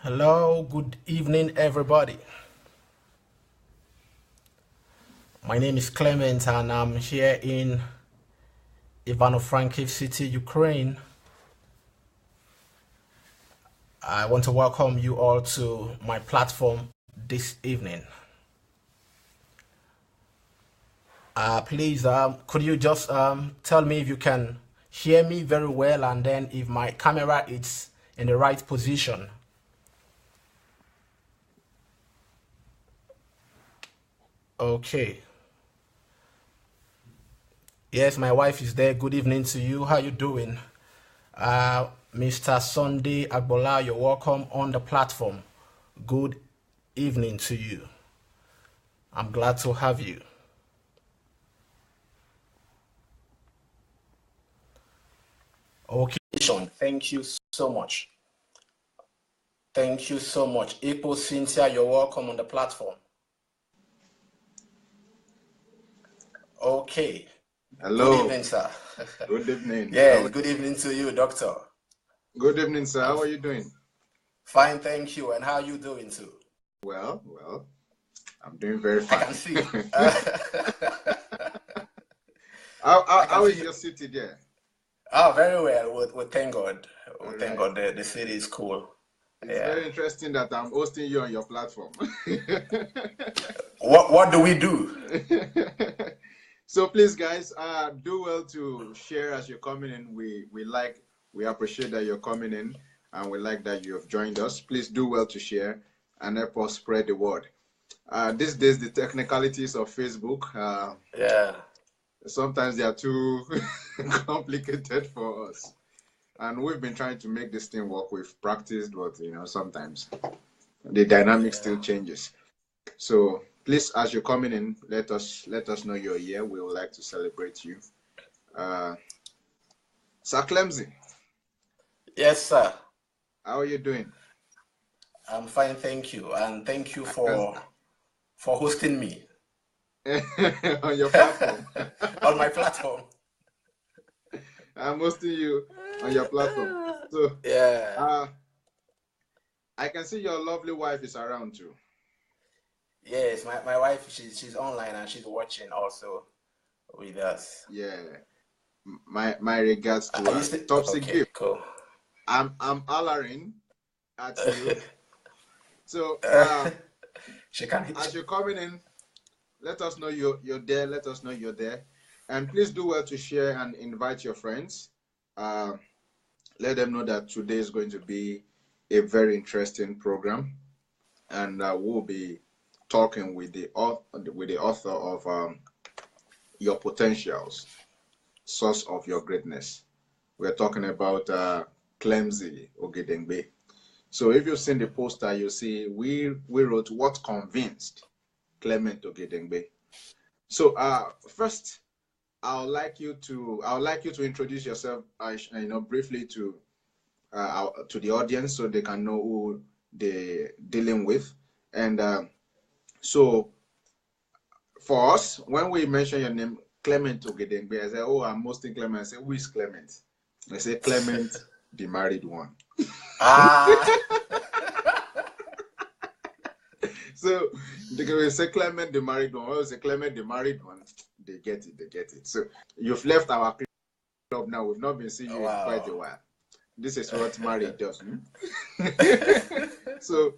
Hello, good evening, everybody. My name is Clement, and I'm here in Ivano-Frankivsk city, Ukraine. I want to welcome you all to my platform this evening. Please, could you just tell me if you can hear me very well, and then if my camera is in the right position? Okay. Yes, my wife is there. Good evening to you. How you doing? Mr. Sunday Agbola, you're welcome on the platform. Good evening to you. I'm glad to have you. Okay, Sean, thank you so much. Thank you so much. Ipo Cynthia, you're welcome on the platform. Okay. Good Hello. evening, sir. Good evening. Yes, good evening to you, doctor. Good evening, sir. How are you doing? Fine, thank you. And how are you doing too? Well, I'm doing very fine. I can see. How is your city there? Oh, very well. We thank God. We thank God. The city is cool. It's very interesting that I'm hosting you on your platform. What do we do? So please, guys, do well to share as you're coming in. We appreciate that you're coming in, and we like that you have joined us. Please do well to share and help us spread the word. These days, the technicalities of Facebook, sometimes they are too complicated for us. And we've been trying to make this thing work. We've practiced, but sometimes the dynamic still changes. So please, as you're coming in, let us know you're here. We would like to celebrate you. Sir Clemsy. Yes, sir. How are you doing? I'm fine, thank you. And thank you for hosting me. On your platform. On my platform. I'm hosting you on your platform. So yeah. I can see your lovely wife is around too. Yes, my wife, she's online and she's watching also with us. Yeah. My regards to her. Topsy gift. Cool. I'm hollering at you. So she can as you're coming in, let us know you're there. Let us know you're there. And please do well to share and invite your friends. Let them know that today is going to be a very interesting program. And we'll be talking with the author of Your Potentials, Source of Your Greatness. We're talking about Clement Ogedegbe. So if you've seen the poster, you see we wrote What Convinced Clement Ogedegbe. So first, I would like you to introduce yourself, briefly to the audience so they can know who they're dealing with. And so for us, when we mention your name, Clement Ogedegbe, I say, oh, I'm mostly Clement. I say, who is Clement? I say, Clement, the married one. So they say Clement, the married one. When we say Clement, the married one, they get it. So you've left our club now. We've not been seeing you in quite a while. This is what marriage does. So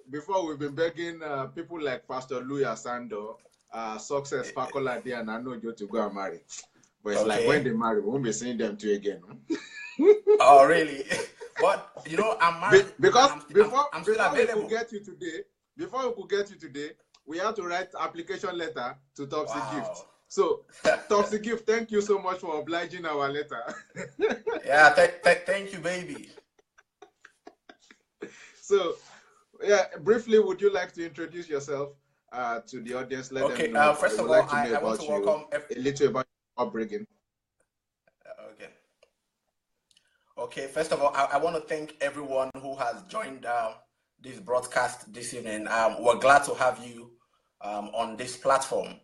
before we've been begging people like Pastor Louis Asando, Success Fakolade, and I know you to go and marry. But it's like when they marry, we won't be seeing them too again. Oh, really? But I'm married. Because before we could get you today, we had to write application letter to Topsy Gift. So Topsy Gift, thank you so much for obliging our letter. Yeah, thank you, baby. So briefly, would you like to introduce yourself to the audience? Let them know. First of all, I want to welcome a little about your upbringing. Okay. First of all, I want to thank everyone who has joined this broadcast this evening. We're glad to have you on this platform.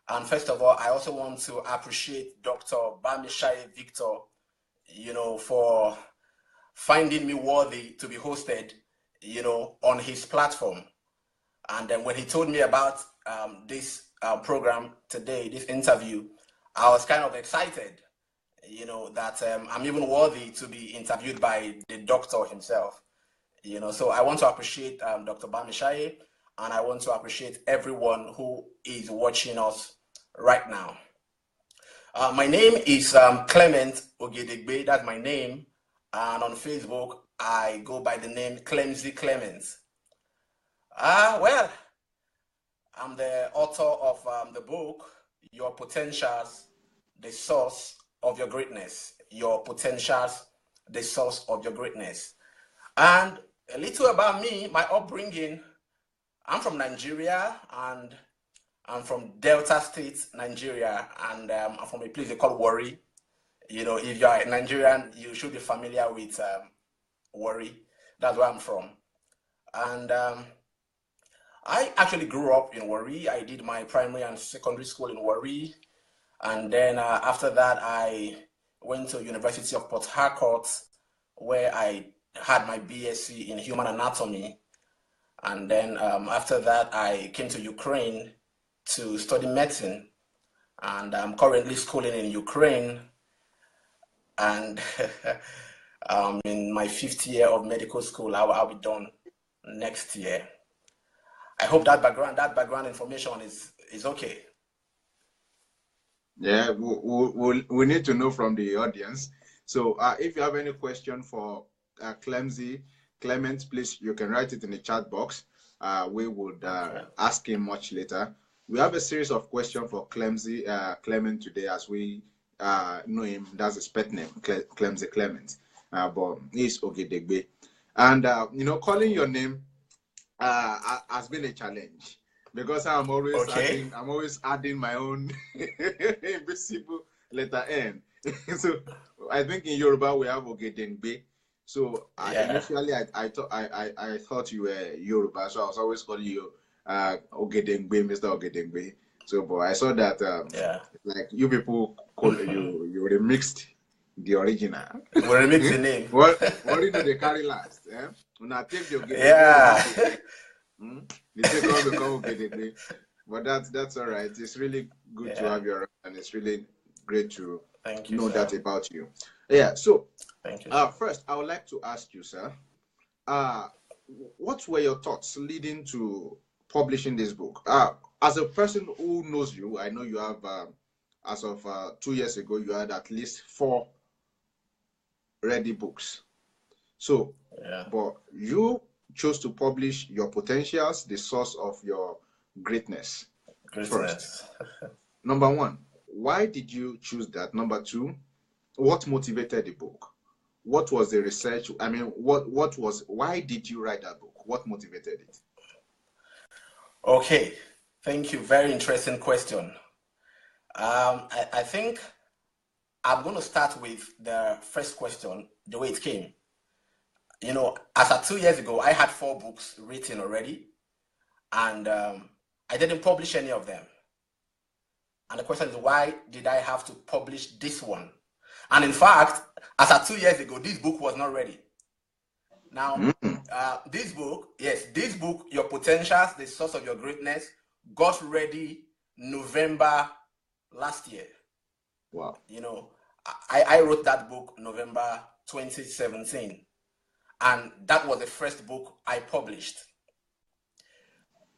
And first of all, I also want to appreciate Dr. Bamisaye Victor, for finding me worthy to be hosted, on his platform. And then when he told me about this program today, this interview, I was kind of excited, that I'm even worthy to be interviewed by the doctor himself. So I want to appreciate Dr. Bamisaye, and I want to appreciate everyone who is watching us right now. My name is Clement Ogedegbe. That's my name. And on Facebook, I go by the name Clement. Well, I'm the author of the book, Your Potentials, the Source of Your Greatness. Your Potentials, the Source of Your Greatness. And a little about me, my upbringing. I'm from Nigeria, and I'm from Delta State, Nigeria, and I'm from a place they call Warri. If you're a Nigerian, you should be familiar with Warri. That's where I'm from. And I actually grew up in Warri. I did my primary and secondary school in Warri. And then after that, I went to University of Port Harcourt, where I had my BSc in human anatomy. And then after that, I came to Ukraine to study medicine. And I'm currently schooling in Ukraine. And in my 5th year of medical school, I'll be done next year. I hope that background information is okay. Yeah, we need to know from the audience. So if you have any question for Clement, please, you can write it in the chat box. We would ask him much later. We have a series of questions for Clement today, as we know him. That's his pet name, Clement. But he's Ogedegbe. And, calling your name has been a challenge, because I'm always adding my own invisible letter N. So I think in Yoruba we have Ogedegbe. So initially I thought you were Yoruba, so I was always calling you Ogedegbe, Mr. Ogedegbe. So, but I saw that like you people call you remixed the original. We remix the name. What do you know they carry last? Eh? When I take the Ogedegbe, they take all become Ogedegbe. But that's all right. It's really good to have you around, and it's really great to know that about you. Yeah. So, thank you. First, I would like to ask you, sir, what were your thoughts leading to publishing this book? As a person who knows you, I know you have, as of 2 years ago, you had at least 4 ready books. So, but you chose to publish Your Potentials, the Source of Your Greatness. First. Number 1, why did you choose that? Number 2, what motivated the book? What was the research? I mean, why did you write that book? What motivated it? Okay, thank you. Very interesting question. I think I'm going to start with the first question, the way it came. As of 2 years ago, I had 4 books written already, and I didn't publish any of them. And the question is, why did I have to publish this one? And in fact, as of 2 years ago, this book was not ready. Now, this book, Your Potentials, the Source of Your Greatness, got ready November last year. Wow. I wrote that book November 2017. And that was the first book I published.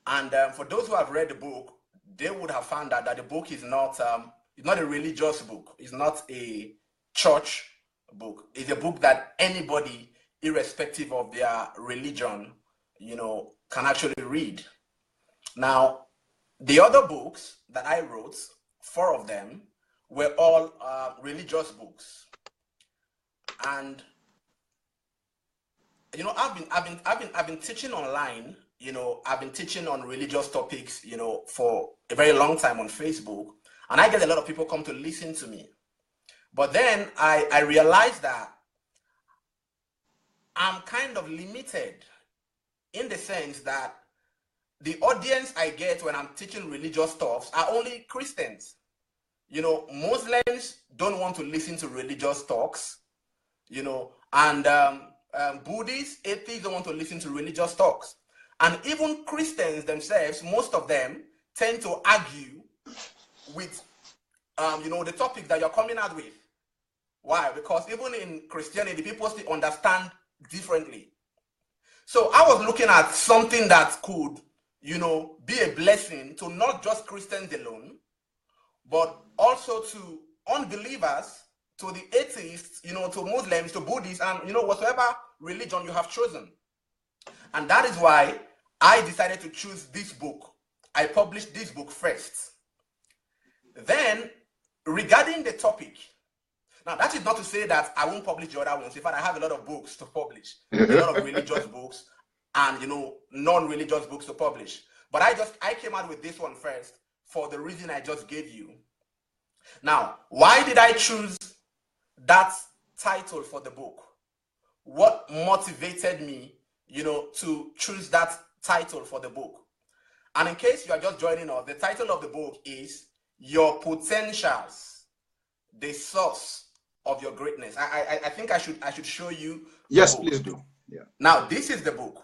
And for those who have read the book, they would have found out that the book is not a religious book. It's not a church book. It's a book that anybody, irrespective of their religion, can actually read. Now, the other books that I wrote, 4 of them, were all religious books. And I've been teaching online. I've been teaching on religious topics, for a very long time on Facebook, and I get a lot of people come to listen to me. But then I realized that I'm kind of limited, in the sense that the audience I get when I'm teaching religious stuff are only Christians. Muslims don't want to listen to religious talks. And Buddhists, atheists don't want to listen to religious talks. And even Christians themselves, most of them tend to argue with the topic that you're coming out with. Why? Because even in Christianity, people still understand differently. So I was looking at something that could, be a blessing to not just Christians alone, but also to unbelievers, to the atheists, to Muslims, to Buddhists, and whatever religion you have chosen. And that is why I decided to choose this book. I published this book first. Then, regarding the topic, now that is not to say that I won't publish the other ones. In fact, I have a lot of books to publish, a lot of religious books, and non-religious books to publish. But I came out with this one first for the reason I just gave you. Now, why did I choose that title for the book? What motivated me, to choose that title for the book? And in case you are just joining us, the title of the book is Your Potentials, the Source of Your Greatness. I think I should show you. Yes, please do. Yeah. Now, this is the book.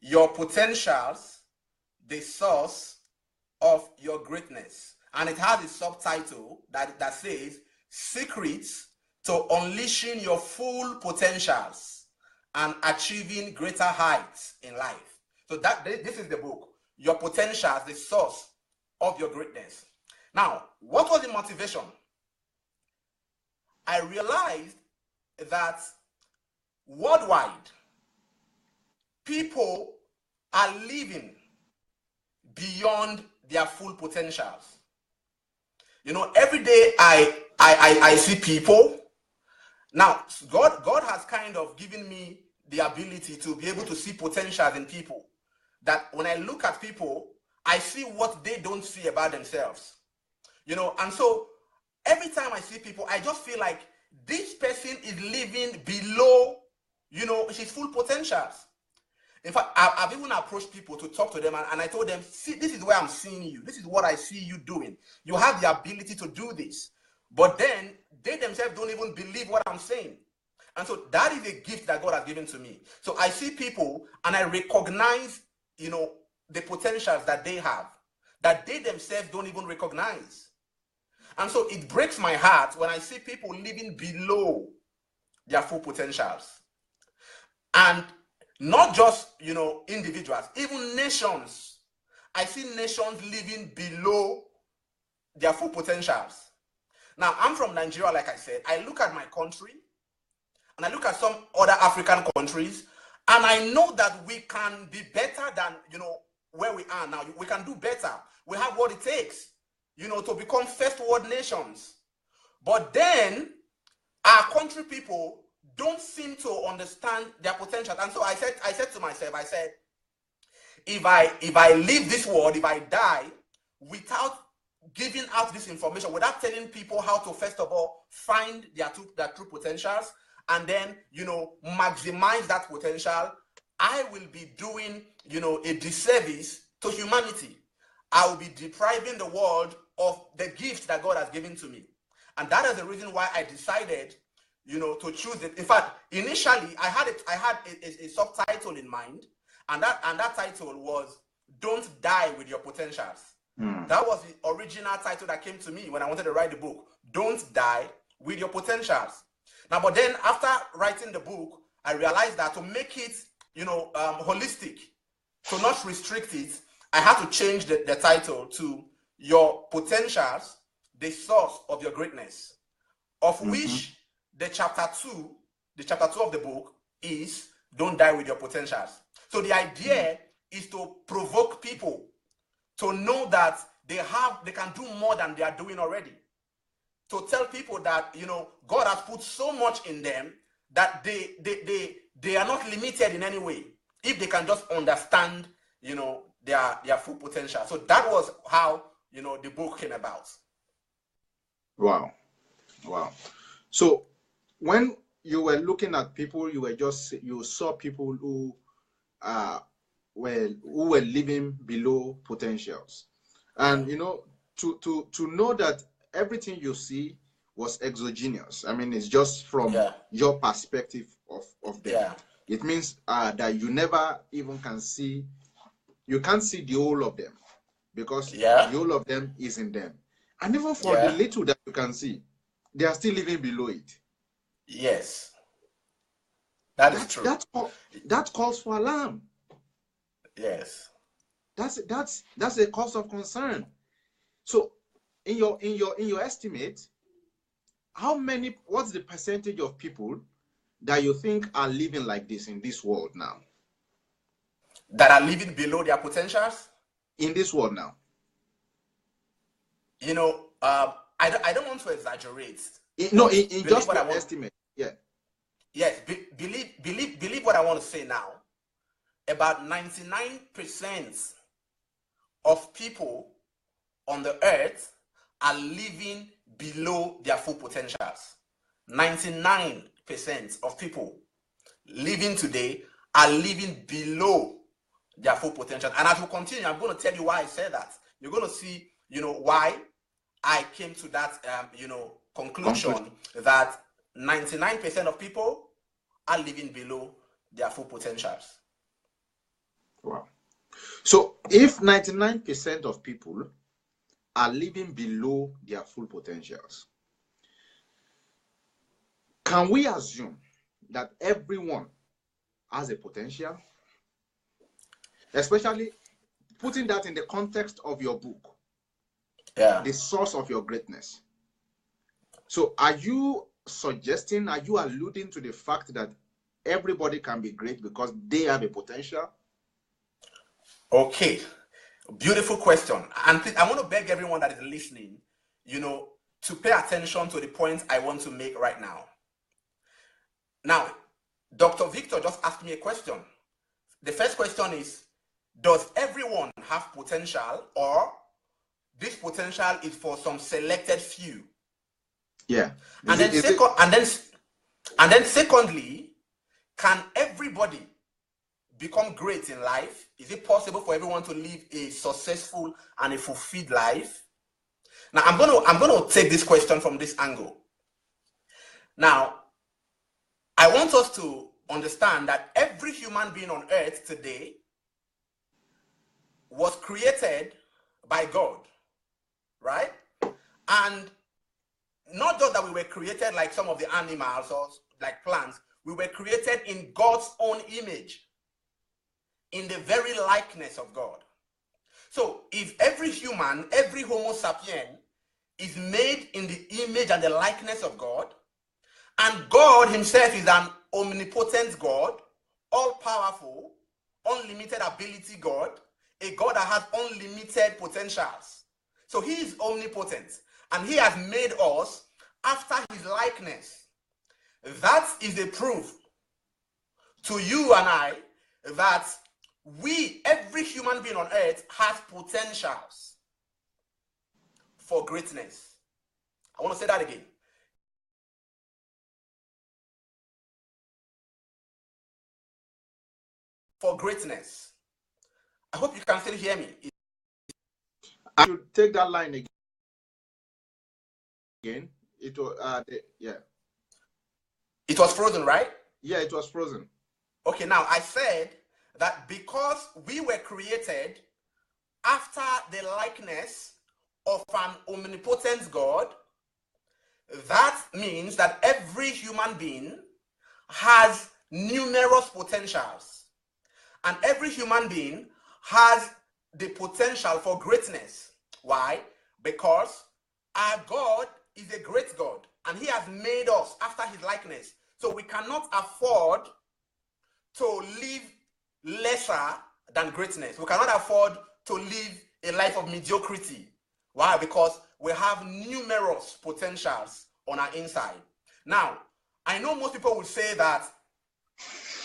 Your Potentials, the Source of Your Greatness. And it has a subtitle that says Secrets to Unleashing Your Full Potentials and Achieving Greater Heights in Life. So this is the book, Your Potentials, the Source of Your Greatness. Now, what was the motivation? I realized that worldwide, people are living beyond their full potentials. Every day I see people. Now, God has kind of given me the ability to be able to see potentials in people. That when I look at people, I see what they don't see about themselves. And so every time I see people, I just feel like this person is living below, his full potentials. In fact, I've even approached people to talk to them, and I told them, see, this is where I'm seeing you. This is what I see you doing. You have the ability to do this. But then they themselves don't even believe what I'm saying. And so that is a gift that God has given to me. So I see people and I recognize, the potentials that they have, that they themselves don't even recognize. And so it breaks my heart when I see people living below their full potentials. And not just, individuals, even nations. I see nations living below their full potentials. Now, I'm from Nigeria, like I said. I look at my country, and I look at some other African countries, and I know that we can be better than, where we are now. We can do better. We have what it takes, to become first world nations. But then, our country people don't seem to understand their potential. And so I said to myself, if I leave this world, if I die without giving out this information, without telling people how to first of all find their true potentials and then maximize that potential, I will be doing a disservice to humanity. I will be depriving the world of the gift that God has given to me. And that is the reason why I decided to choose it. In fact, initially I had a subtitle in mind, and that title was "Don't Die with Your Potentials." That was the original title that came to me when I wanted to write the book. Don't die with your potentials. Now, but then after writing the book, I realized that to make it, holistic, to not restrict it, I had to change the title to Your Potentials, the Source of Your Greatness, of which the chapter 2 of the book is Don't Die with Your Potentials. So the idea is to provoke people to know that they can do more than they are doing already. To tell people that, God has put so much in them that they are not limited in any way if they can just understand, their full potential. So that was how, the book came about. Wow. So when you were looking at people, you saw people who were living below potentials, and to know that everything you see was exogenous. I mean, it's just from your perspective of them. Yeah. It means that you never even you can't see the whole of them, because the whole of them is in them. And even for the little that you can see, they are still living below it. Yes. That's true. That calls for alarm. Yes. That's a cause of concern. So in your estimate, what's the percentage of people that you think are living like this in this world now? That are living below their potentials? In this world now. You know, I don't want to exaggerate. In just your estimate. Yeah. Yes, believe what I want to say now. About 99% of people on the earth are living below their full potentials. 99% of people living today are living below their full potential. And as we continue, I'm going to tell you why I said that. You're going to see, why I came to that, conclusion that 99% of people are living below their full potentials. Wow. So if 99% of people are living below their full potentials, can we assume that everyone has a potential? Especially putting that in the context of your book, the source of your greatness. So are you alluding to the fact that everybody can be great because they have a potential? Okay, beautiful question. And I want to beg everyone that is listening, to pay attention to the point I want to make right now. Now, Dr. Victor just asked me a question. The first question is, does everyone have potential, or this potential is for some selected few? Yeah. And then secondly, can everybody become great in life? Is it possible for everyone to live a successful and a fulfilled life? Now, I'm going to take this question from this angle. Now, I want us to understand that every human being on earth today was created by God, right? And not just that we were created like some of the animals or like plants, we were created in God's own image, in the very likeness of God. So if every human, every Homo sapien is made in the image and the likeness of God, and God himself is an omnipotent God, all-powerful, unlimited ability God, a God that has unlimited potentials. So he is omnipotent, and he has made us after his likeness. That is a proof to you and I that every human being on earth has potentials for greatness. I want to say that again. For greatness. I hope you can still hear me. I should take that line again. It was It was frozen, right? Yeah, it was frozen. Okay, now I said that because we were created after the likeness of an omnipotent God, that means that every human being has numerous potentials. And every human being has the potential for greatness. Why? Because our God is a great God, and he has made us after his likeness. So we cannot afford to live lesser than greatness. We cannot afford to live a life of mediocrity. Why? Because we have numerous potentials on our inside. Now, I know most people would say that,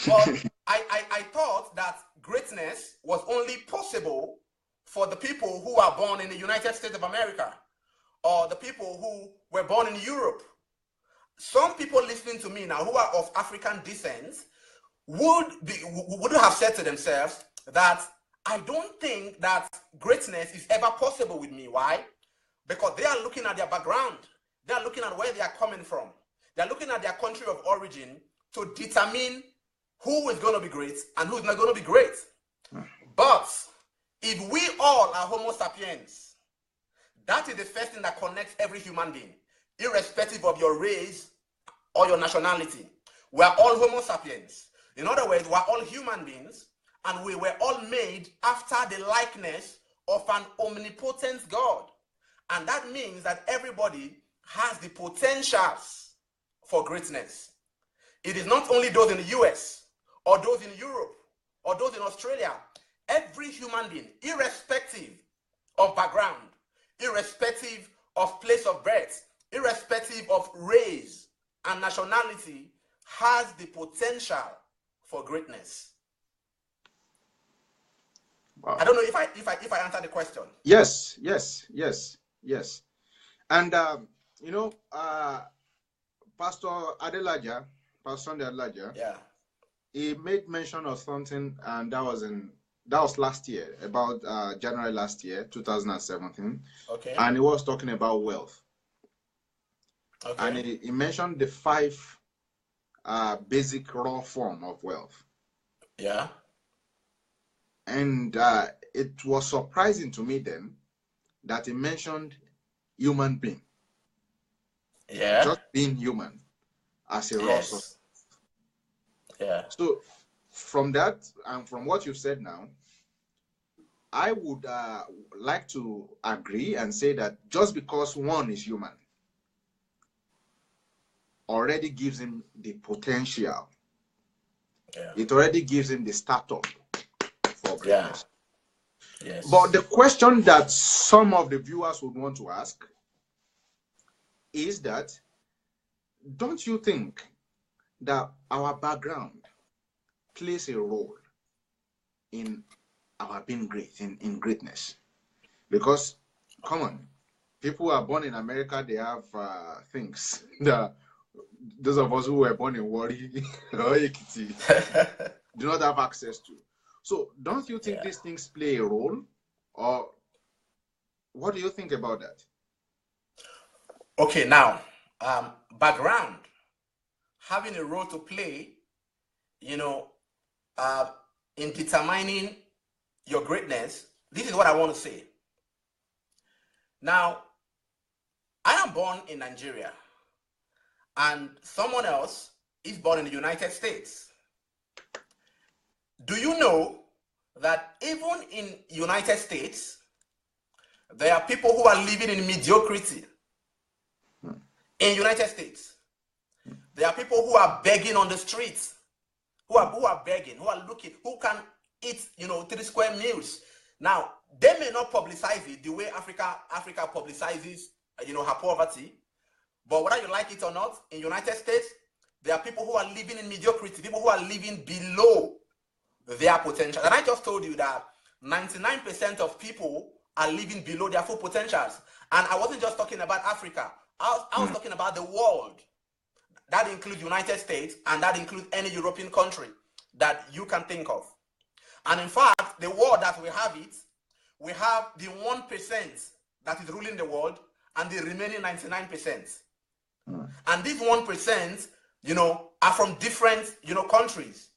well, I thought that greatness was only possible for the people who are born in the United States of America, or the people who were born in Europe. Some people listening to me now who are of African descent would have said to themselves that I don't think that greatness is ever possible with me. Why? Because they are looking at their background. They are looking at where they are coming from. They are looking at their country of origin to determine who is going to be great and who is not going to be great. But if we all are Homo sapiens, that is the first thing that connects every human being, irrespective of your race or your nationality. We are all Homo sapiens. In other words, we are all human beings, and we were all made after the likeness of an omnipotent God. And that means that everybody has the potentials for greatness. It is not only those in the US or those in Europe or those in Australia. Every human being, irrespective of background, irrespective of place of birth, irrespective of race and nationality, has the potential for greatness. Wow. I don't know if I answered the question. Yes. And Pastor Adelaja, Pastor Sunday Adelaja, Yeah, he made mention of something, and that was last year, about January last year, 2017. okay. And he was talking about wealth. Okay. And he mentioned the 5 basic raw form of wealth. Yeah. And it was surprising to me then that he mentioned human being. Yeah. Just being human as a raw Yes. source. Yeah. So from that and from what you've said now, I would like to agree and say that just because one is human already gives him the potential. Yeah. It already gives him the startup for greatness. Yeah. Yes. But the question that some of the viewers would want to ask is that, don't you think that our background plays a role in our being great, in greatness? Because, come on, people who are born in America, they have things that those of us who were born in Wari or Ekiti do not have access to. So don't you think these things play a role? Or what do you think about that? Okay, now, background, having a role to play, in determining your greatness. This is what I want to say. Now, I am born in Nigeria, and someone else is born in the United States. Do you know that even in United States, there are people who are living in mediocrity? In United States, there are people who are begging on the streets, who are begging, who are looking, who can eat, 3 square meals. Now, they may not publicize it the way Africa publicizes, her poverty. But whether you like it or not, in United States, there are people who are living in mediocrity, people who are living below their potential. And I just told you that 99% of people are living below their full potentials. And I wasn't just talking about Africa. I was talking about the world. That includes United States, and that includes any European country that you can think of. And in fact, the world that we have the 1% that is ruling the world, and the remaining 99%. And these 1%, are from different, countries,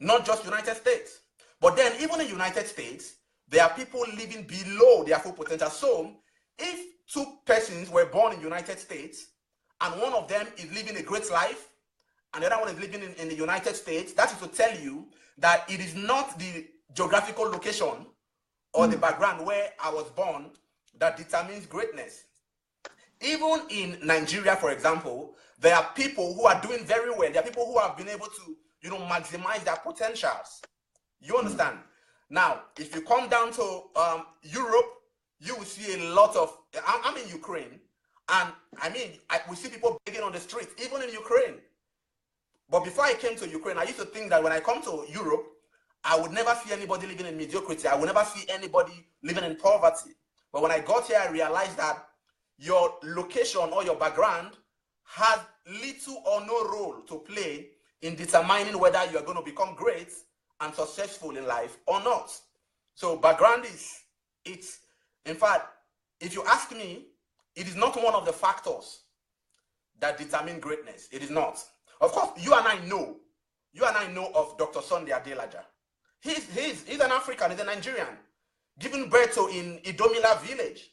not just United States. But then even in United States, there are people living below their full potential. So if 2 persons were born in United States, and one of them is living a great life, and the other one is living in the United States, that is to tell you that it is not the geographical location or the background where I was born that determines greatness. Even in Nigeria, for example, there are people who are doing very well. There are people who have been able to, maximize their potentials. You understand? Now, if you come down to Europe, you will see a lot of, I'm in Ukraine, and we see people begging on the streets, even in Ukraine. But before I came to Ukraine, I used to think that when I come to Europe, I would never see anybody living in mediocrity. I would never see anybody living in poverty. But when I got here, I realized that your location or your background has little or no role to play in determining whether you are going to become great and successful in life or not. So background in fact, if you ask me, it is not one of the factors that determine greatness. It is not. Of course, you and I know of Dr. Sunday Adelaja. He's an African, he's a Nigerian, given birth to in Idomila village.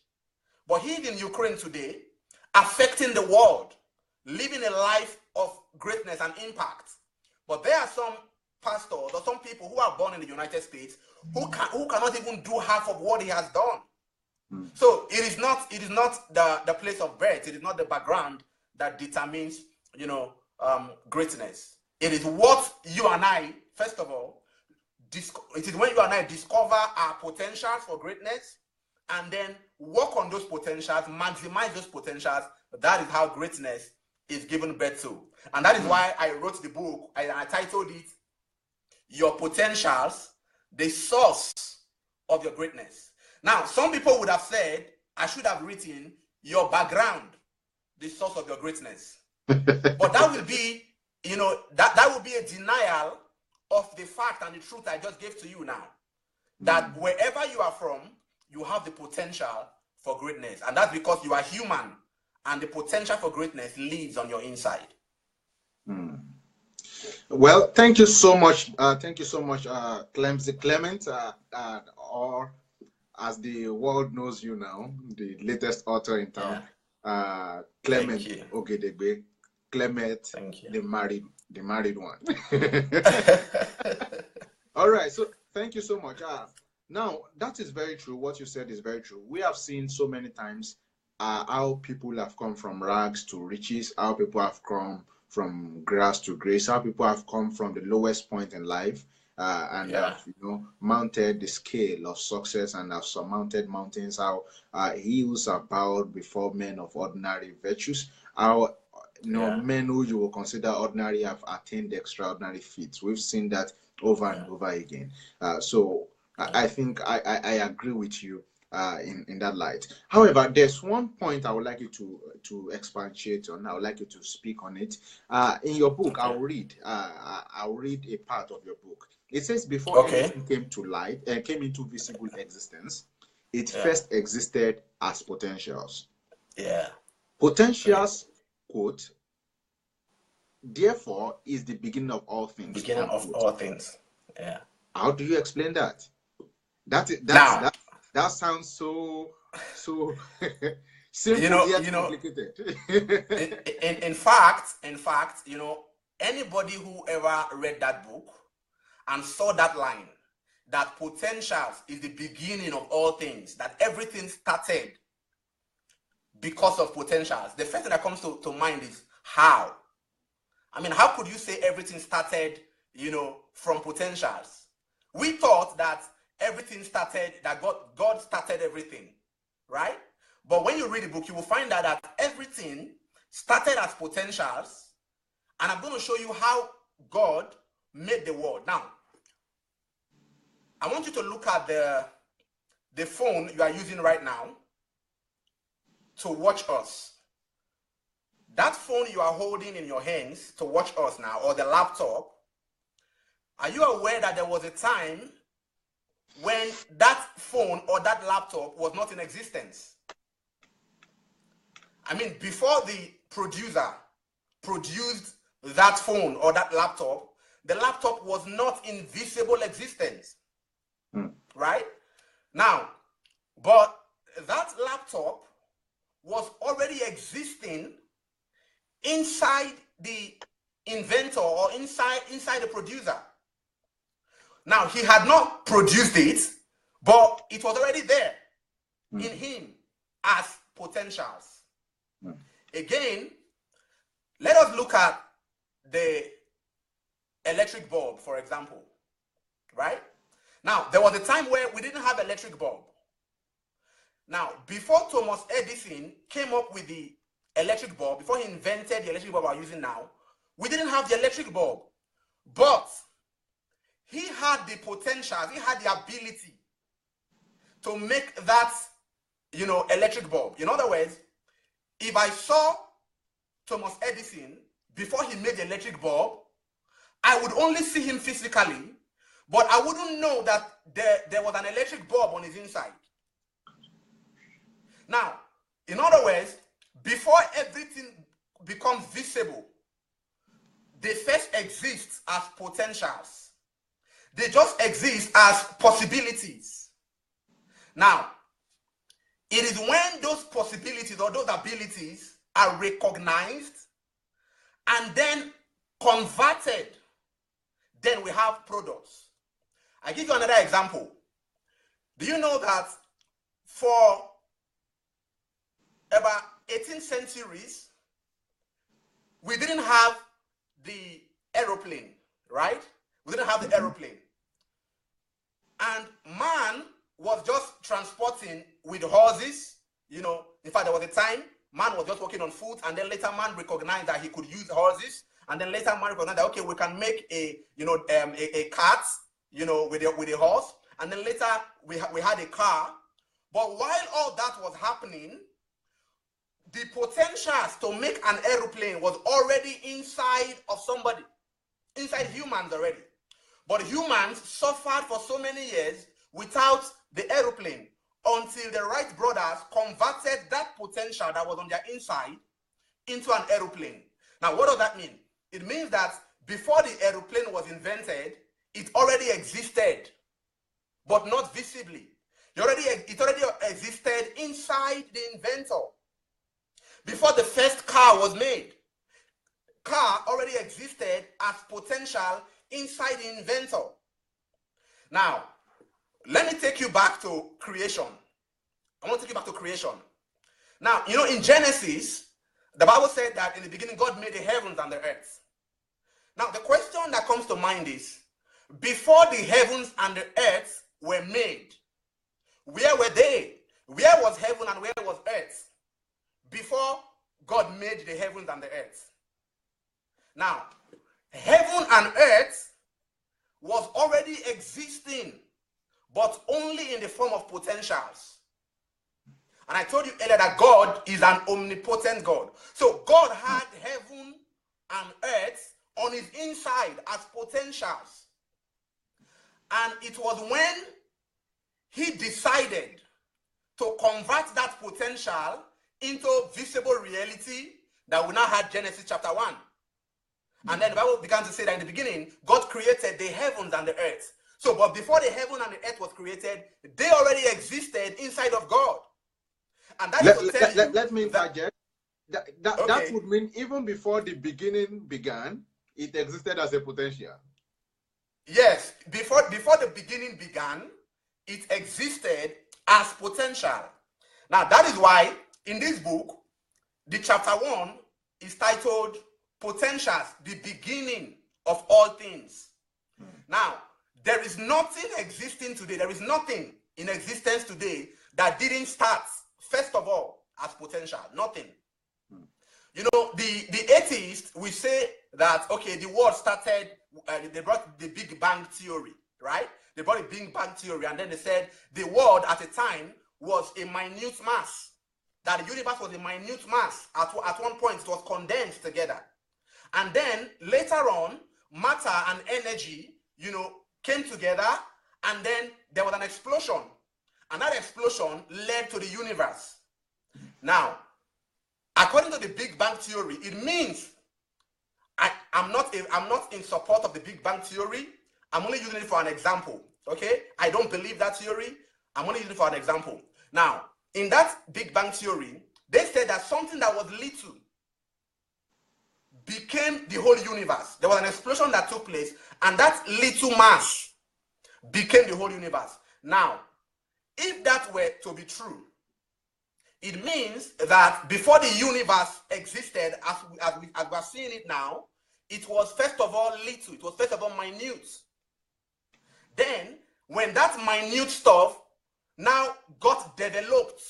But he's in Ukraine today, affecting the world, living a life of greatness and impact. But there are some pastors or some people who are born in the United States who cannot even do half of what he has done. So it is not the place of birth, it is not the background that determines, greatness. It is what you and I, first of all, it is when you and I discover our potentials for greatness and then work on those potentials, maximize those potentials. That is how greatness is given birth to. And that is why I wrote the book. I titled it, Your Potentials, the Source of Your Greatness. Now, some people would have said, I should have written, Your Background, the Source of Your Greatness. But that will be, that will be a denial of the fact and the truth I just gave to you now. That wherever you are from, you have the potential for greatness. And that's because you are human and the potential for greatness lives on your inside. Well, thank you so much. Clement, or as the world knows you now, the latest author in town, Clement Ogedegbe. Clement, the married one. All right, so thank you so much. Now, that is very true. What you said is very true. We have seen so many times how people have come from rags to riches, how people have come from grass to grace, how people have come from the lowest point in life and have, mounted the scale of success and have surmounted mountains, how hills are bowed before men of ordinary virtues, how men who you will consider ordinary have attained extraordinary feats. We've seen that over and over again. So I think I agree with you in that light. However, there's one point I would like you to expatiate on. I would like you to speak on it. In your book, I'll read a part of your book. It says, before anything came to light and came into visible existence, it first existed as potentials. Potentials, quote, therefore is the beginning of all things. Beginning of all things. Yeah. How do you explain that? That sounds so simple yet complicated. in fact, anybody who ever read that book and saw that line, that potentials is the beginning of all things, that everything started because of potentials, the first thing that comes to mind is how. I mean, how could you say everything started, from potentials? We thought that everything started, that God started everything, right? But when you read the book, you will find out that everything started as potentials, and I'm going to show you how God made the world. Now, I want you to look at the phone you are using right now to watch us. That phone you are holding in your hands to watch us now, or the laptop, are you aware that there was a time when that phone or that laptop was not in existence? I mean, before the producer produced that phone or that laptop, the laptop was not in visible existence, right? Now, but that laptop was already existing inside the inventor or inside the producer. Now, he had not produced it, but it was already there in him as potentials. Again, let us look at the electric bulb, for example, right? Now, there was a time where we didn't have electric bulb. Now, before Thomas Edison came up with the electric bulb, before he invented the electric bulb we're using now, we didn't have the electric bulb. But he had the potential, he had the ability to make that, electric bulb. In other words, if I saw Thomas Edison before he made the electric bulb, I would only see him physically, but I wouldn't know that there was an electric bulb on his inside. Now, in other words, before become visible, they first exist as potentials. They just exist as possibilities. Now, it is when those possibilities or those abilities are recognized and then converted, then we have products. I give you another example. Do you know that for about 18th centuries, we didn't have the aeroplane, right? We didn't have the aeroplane. And man was just transporting with horses, you know. In fact, there was a time man was just walking on foot, and then later man recognized that he could use horses, and then later man recognized that, okay, we can make a, you know, a cart, you know, with a horse, and then later we had a car. But while all that was happening, the potentials to make an aeroplane was already inside of somebody, inside humans already. But humans suffered for so many years without the aeroplane until the Wright brothers converted that potential that was on their inside into an aeroplane. Now, what does that mean? It means that before the aeroplane was invented, it already existed, but not visibly. It already existed inside the inventor. Before the first car was made, car already existed as potential inside the inventor. Now, let me take you back to creation. I want to take you back to creation. Now, you know, in Genesis, the Bible said that in the beginning, God made the heavens and the earth. Now, the question that comes to mind is, before the heavens and the earth were made, where were they? Where was heaven and where was earth before God made the heavens and the earth? Now, heaven and earth was already existing, but only in the form of potentials. And I told you earlier that God is an omnipotent God. So God had heaven and earth on his inside as potentials. And it was when he decided to convert that potential into visible reality that we now had Genesis chapter 1. And then the Bible began to say that in the beginning, God created the heavens and the earth. So, but before the heaven and the earth was created, they already existed inside of God. And that is to tell you. Let me interject. That Okay. would mean even before the beginning began, it existed as a potential. Yes, before the beginning began, it existed as potential. Now, that is why in this book, the chapter 1 is titled Potentials, the beginning of all things. Now, there is nothing existing today, there is nothing in existence today that didn't start, first of all, as potential. Nothing. You know, the atheists, we say that, okay, the world started, they brought the Big Bang Theory, right? They brought the Big Bang Theory, and then they said the world at a time was a minute mass, that the universe was a minute mass. At one point, it was condensed together. And then later on, matter and energy, you know, came together, and then there was an explosion. And that explosion led to the universe. Now, according to the Big Bang Theory, it means I'm not in support of the Big Bang Theory. I'm only using it for an example. Okay? I don't believe that theory. I'm only using it for an example. Now, in that Big Bang Theory, they said that something that was little became the whole universe. There was an explosion that took place, and that little mass became the whole universe. Now, if that were to be true, it means that before the universe existed, as we are seeing it now, it was first of all little. It was first of all minute. Then, when that minute stuff now got developed,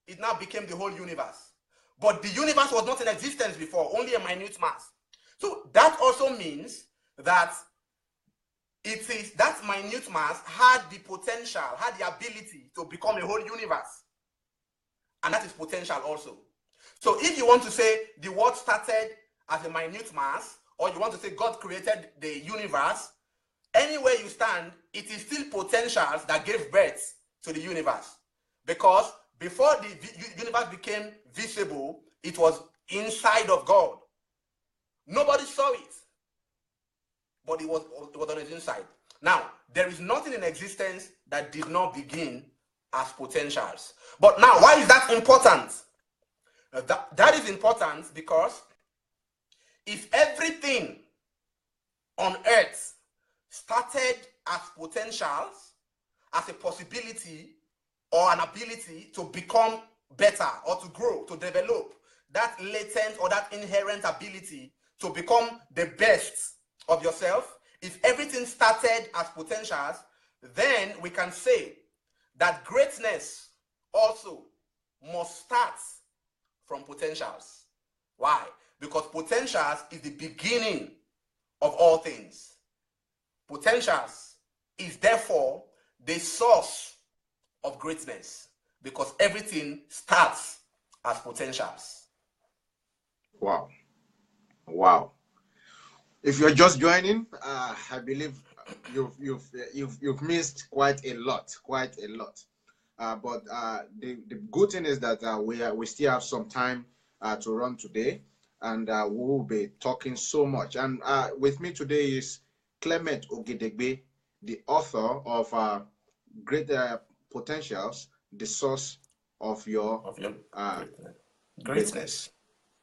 it now became the whole universe. But the universe was not in existence before, only a minute mass. So that also means that it is that minute mass had the potential, had the ability to become a whole universe. And that is potential also. So if you want to say the world started as a minute mass, or you want to say God created the universe, anywhere you stand, it is still potentials that gave birth to the universe. Because before the universe became visible, it was inside of God. Nobody saw it, but it was on his inside. Now, there is nothing in existence that did not begin as potentials. But now, why is that important? That is important because if everything on earth started as potentials, as a possibility or an ability to become better or to grow, to develop that latent or that inherent ability to become the best of yourself, if everything started as potentials, then we can say that greatness also must start from potentials. Why? Because potentials is the beginning of all things. Potentials is therefore the source of greatness, because everything starts as potentials. Wow. Wow. If you're just joining, I believe you've missed quite a lot. But the good thing is that we still have some time to run today, and we will be talking so much. And with me today is Clement Ogedegbe, the author of Great Potentials, the source of your greatness.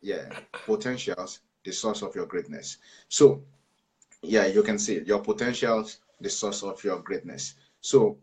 Yeah, potentials, the source of your greatness. So, yeah, you can see your potentials, the source of your greatness. So,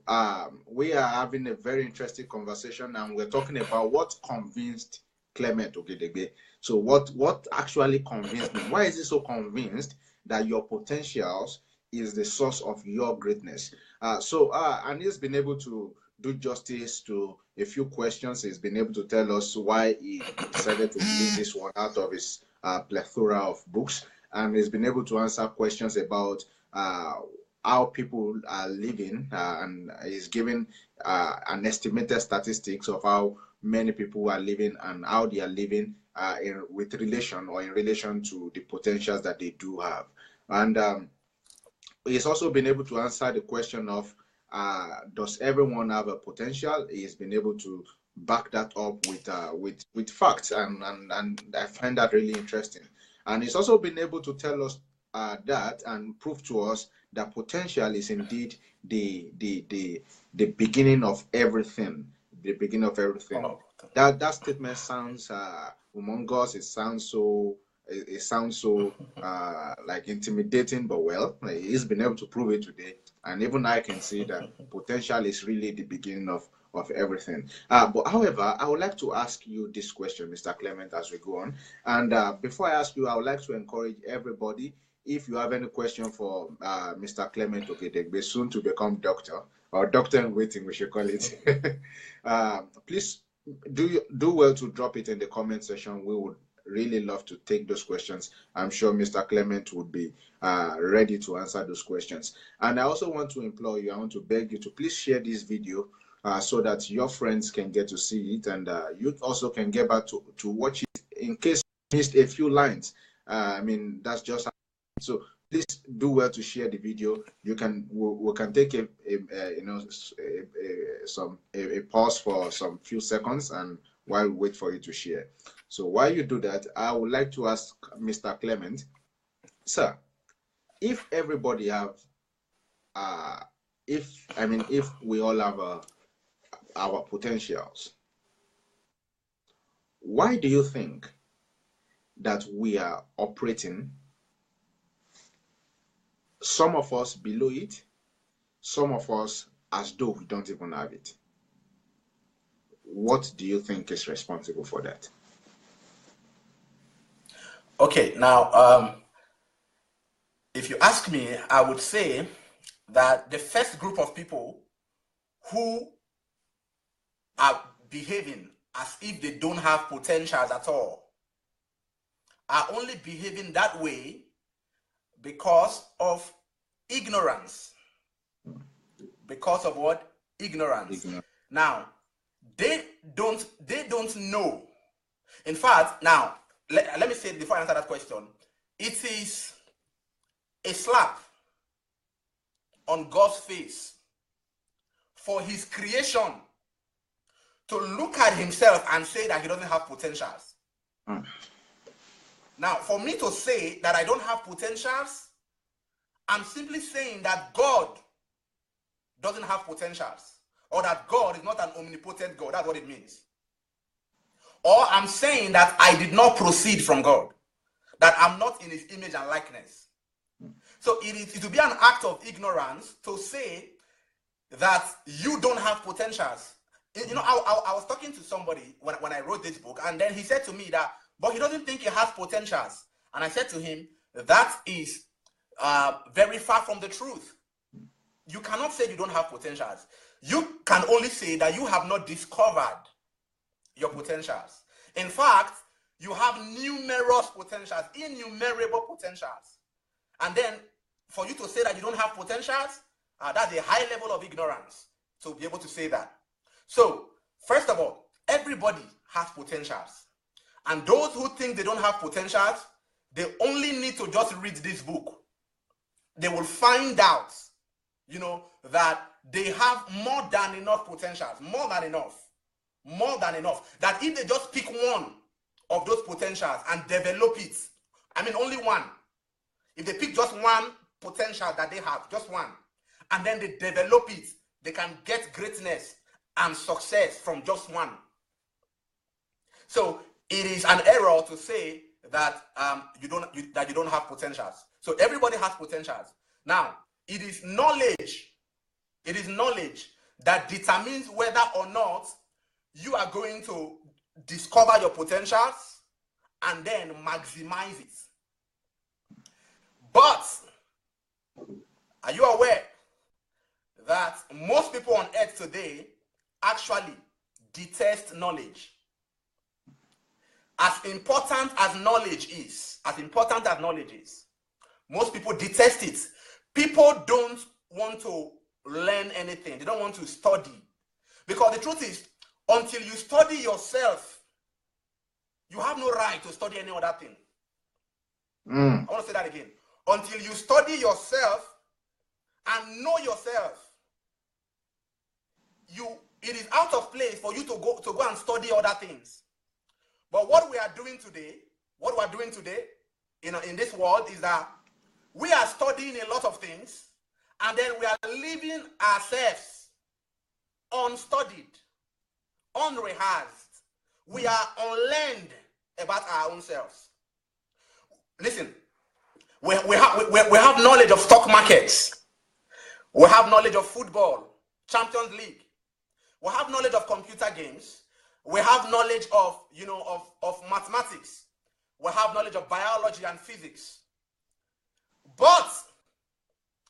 we are having a very interesting conversation, and we're talking about what convinced Clement Ogedegbe. So, what actually convinced me? Why is he so convinced that your potentials is the source of your greatness? And he's been able to do justice to a few questions. He's been able to tell us why he decided to leave this one out of his plethora of books, and he's been able to answer questions about how people are living, and he's given an estimated statistics of how many people are living and how they are living in relation to the potentials that they do have. And he's also been able to answer the question of does everyone have a potential? He's been able to back that up with facts, and I find that really interesting. And he's also been able to tell us that and prove to us that potential is indeed the beginning of everything. The beginning of everything. Oh. That statement sounds humongous. It sounds so like intimidating, but well, he's been able to prove it today, and even I can see that potential is really the beginning of everything. But however, I would like to ask you this question, Mr. Clement, as we go on. And before I ask you, I would like to encourage everybody, if you have any question for Mr. Clement Ogedegbe, soon to become doctor, or doctor in waiting, we should call it, please do well to drop it in the comment section. We would really love to take those questions. I'm sure Mr. Clement would be ready to answer those questions. And I also want to implore you, I want to beg you to please share this video so that your friends can get to see it, and you also can get back to watch it in case you missed a few lines. I mean, that's just so. Please do well to share the video. We can take a pause for some few seconds, and while we wait for you to share. So while you do that, I would like to ask Mr. Clement, sir, if everybody have, if we all have our potentials, why do you think that we are operating, some of us below it, some of us as though we don't even have it? What do you think is responsible for that? Okay, now, if you ask me, I would say that the first group of people who are behaving as if they don't have potentials at all are only behaving that way because of ignorance. Because of what? Ignorance. Now, they don't know. In fact, now, let me say it before I answer that question. It is a slap on God's face for his creation to look at himself and say that he doesn't have potentials. Now, for me to say that I don't have potentials, I'm simply saying that God doesn't have potentials, or that God is not an omnipotent God. That's what it means. Or I'm saying that I did not proceed from God, that I'm not in his image and likeness. So it will be an act of ignorance to say that you don't have potentials. You know, I was talking to somebody when I wrote this book, and then he said to me that, but he doesn't think he has potentials. And I said to him, that is very far from the truth. You cannot say you don't have potentials. You can only say that you have not discovered your potentials. In fact, you have numerous potentials, innumerable potentials. And then for you to say that you don't have potentials, that's a high level of ignorance to be able to say that. So, first of all, everybody has potentials. And those who think they don't have potentials, they only need to just read this book. They will find out, you know, that they have more than enough potentials, more than enough. That if they just pick one of those potentials and develop it, I mean only one. If they pick just one potential that they have, just one, and then they develop it, they can get greatness and success from just one. So it is an error to say that you don't have potentials. So everybody has potentials. Now, it is knowledge that determines whether or not you are going to discover your potentials and then maximize it. But are you aware that most people on earth today actually detest knowledge? As important as knowledge is, most people detest it. People don't want to learn anything. They don't want to study. Because the truth is, until you study yourself, you have no right to study any other thing. I want to say that again. Until you study yourself and know yourself, it is out of place for you to go and study other things. But what we are doing today in this world is that we are studying a lot of things, and then we are leaving ourselves unstudied, unrehearsed. We are unlearned about our own selves. Listen, we have knowledge of stock markets. We have knowledge of football, Champions League. We have knowledge of computer games. We have knowledge of, of mathematics. We have knowledge of biology and physics. But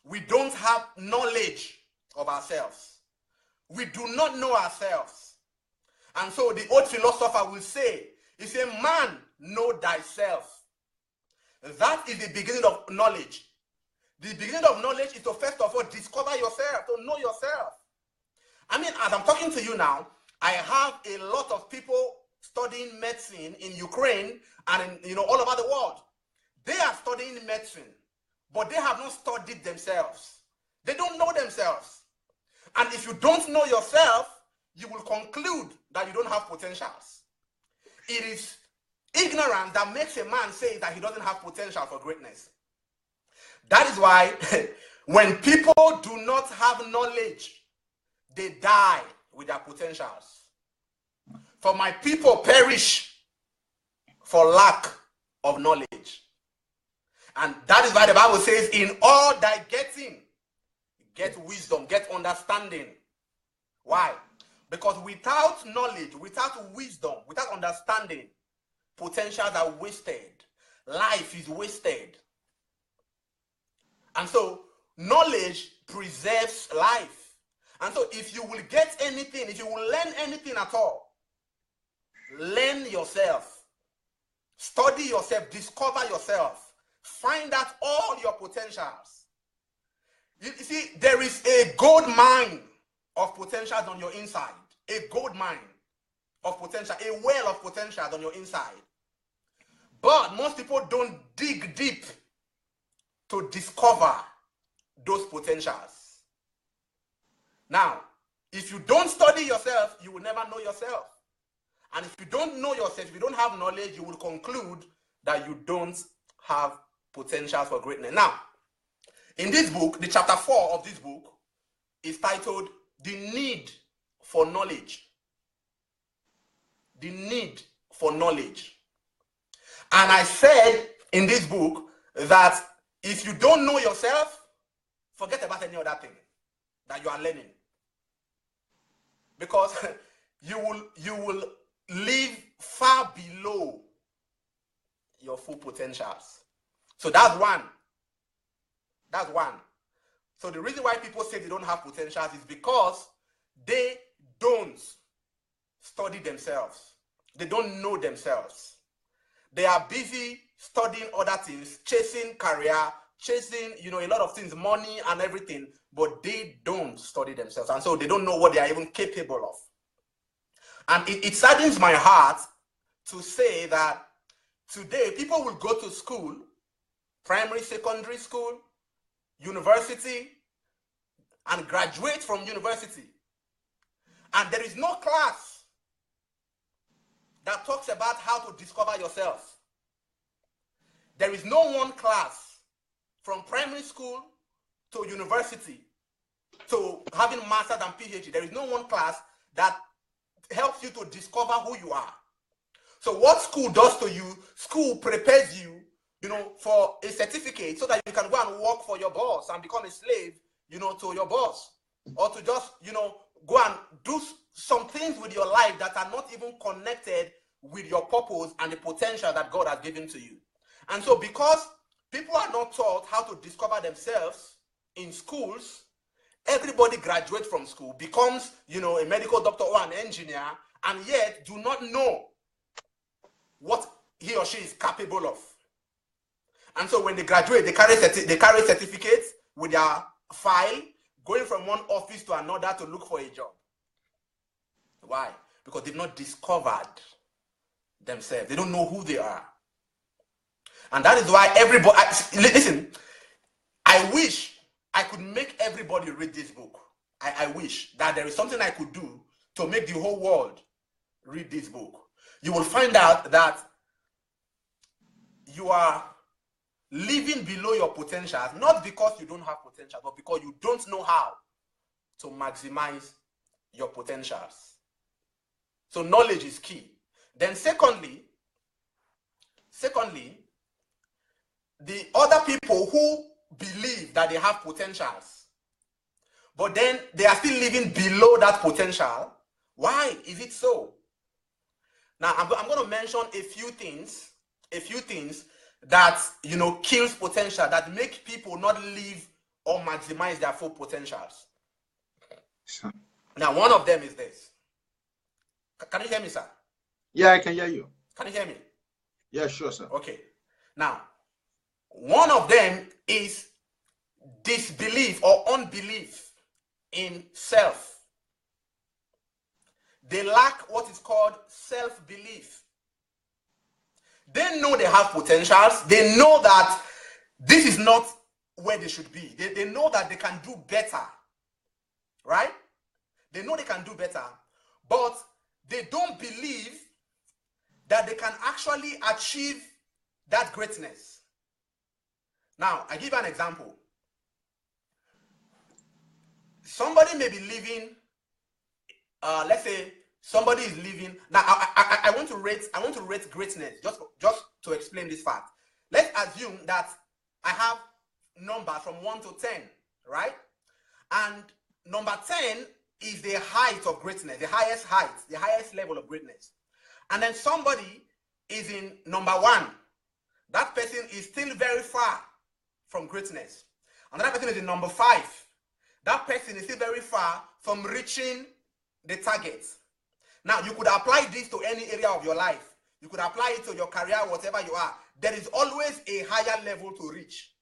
we don't have knowledge of ourselves. We do not know ourselves. And so the old philosopher will say, he said, man, know thyself. That is the beginning of knowledge. The beginning of knowledge is to first of all discover yourself, to know yourself. I mean, as I'm talking to you now, I have a lot of people studying medicine in Ukraine and in, all over the world. They are studying medicine, but they have not studied themselves. They don't know themselves. And if you don't know yourself, you will conclude that you don't have potentials. It is ignorance that makes a man say that he doesn't have potential for greatness. That is why when people do not have knowledge, they die with their potentials. For my people perish for lack of knowledge. And that is why the Bible says, in all thy getting, get wisdom, get understanding. Why? Because without knowledge, without wisdom, without understanding, potentials are wasted. Life is wasted. And so, knowledge preserves life. And so, if you will get anything, if you will learn anything at all, learn yourself. Study yourself. Discover yourself. Find out all your potentials. You see, there is a gold mine of potentials on your inside. A gold mine of potential. A well of potentials on your inside. But most people don't dig deep to discover those potentials. Now, if you don't study yourself, you will never know yourself. And if you don't know yourself, if you don't have knowledge, you will conclude that you don't have potential for greatness. Now, in this book, the chapter 4 of this book is titled The Need for Knowledge. The Need for Knowledge. And I said in this book that if you don't know yourself, forget about any other thing that you are learning. Because you will live far below your full potentials. So that's one. That's one. So the reason why people say they don't have potentials is because they don't study themselves. They don't know themselves. They are busy studying other things, chasing career, chasing, a lot of things, money and everything, but they don't study themselves. And so they don't know what they are even capable of. And it saddens my heart to say that today people will go to school, primary, secondary school, university, and graduate from university. And there is no class that talks about how to discover yourself. There is no one class from primary school to university to having master's and PhD. There is no one class that helps you to discover who you are. So what school does to you, school prepares you, for a certificate so that you can go and work for your boss and become a slave, to your boss. Or to just, go and do some things with your life that are not even connected with your purpose and the potential that God has given to you. And so because people are not taught how to discover themselves in schools, everybody graduates from school, becomes, a medical doctor or an engineer, and yet do not know what he or she is capable of. And so when they graduate, they carry certificates with their file, going from one office to another to look for a job. Why? Because they've not discovered themselves. They don't know who they are. And that is why everybody, listen, I wish I could make everybody read this book. I wish that there is something I could do to make the whole world read this book. You will find out that you are living below your potential, not because you don't have potential, but because you don't know how to maximize your potentials. So knowledge is key. Then secondly, the other people who believe that they have potentials, but then they are still living below that potential. Why is it so? Now, I'm going to mention a few things that, kills potential, that make people not live or maximize their full potentials. Sure. Now, one of them is this. Can you hear me, sir? Yeah, I can hear you. Can you hear me? Yeah, sure, sir. Okay. Now, one of them is disbelief or unbelief in self. They lack what is called self-belief. They know they have potentials. They know that this is not where they should be. They know that they can do better. Right? They know they can do better. But they don't believe that they can actually achieve that greatness. Now, I give you an example. Somebody may be living, let's say somebody is living. Now, I want to rate greatness just to explain this fact. Let's assume that I have numbers from 1 to 10, right? And number 10 is the height of greatness, the highest height, the highest level of greatness. And then somebody is in number 1. That person is still very far from greatness. Another person is in number 5. That person is still very far from reaching the target. Now, you could apply this to any area of your life. You could apply it to your career, whatever you are. There is always a higher level to reach.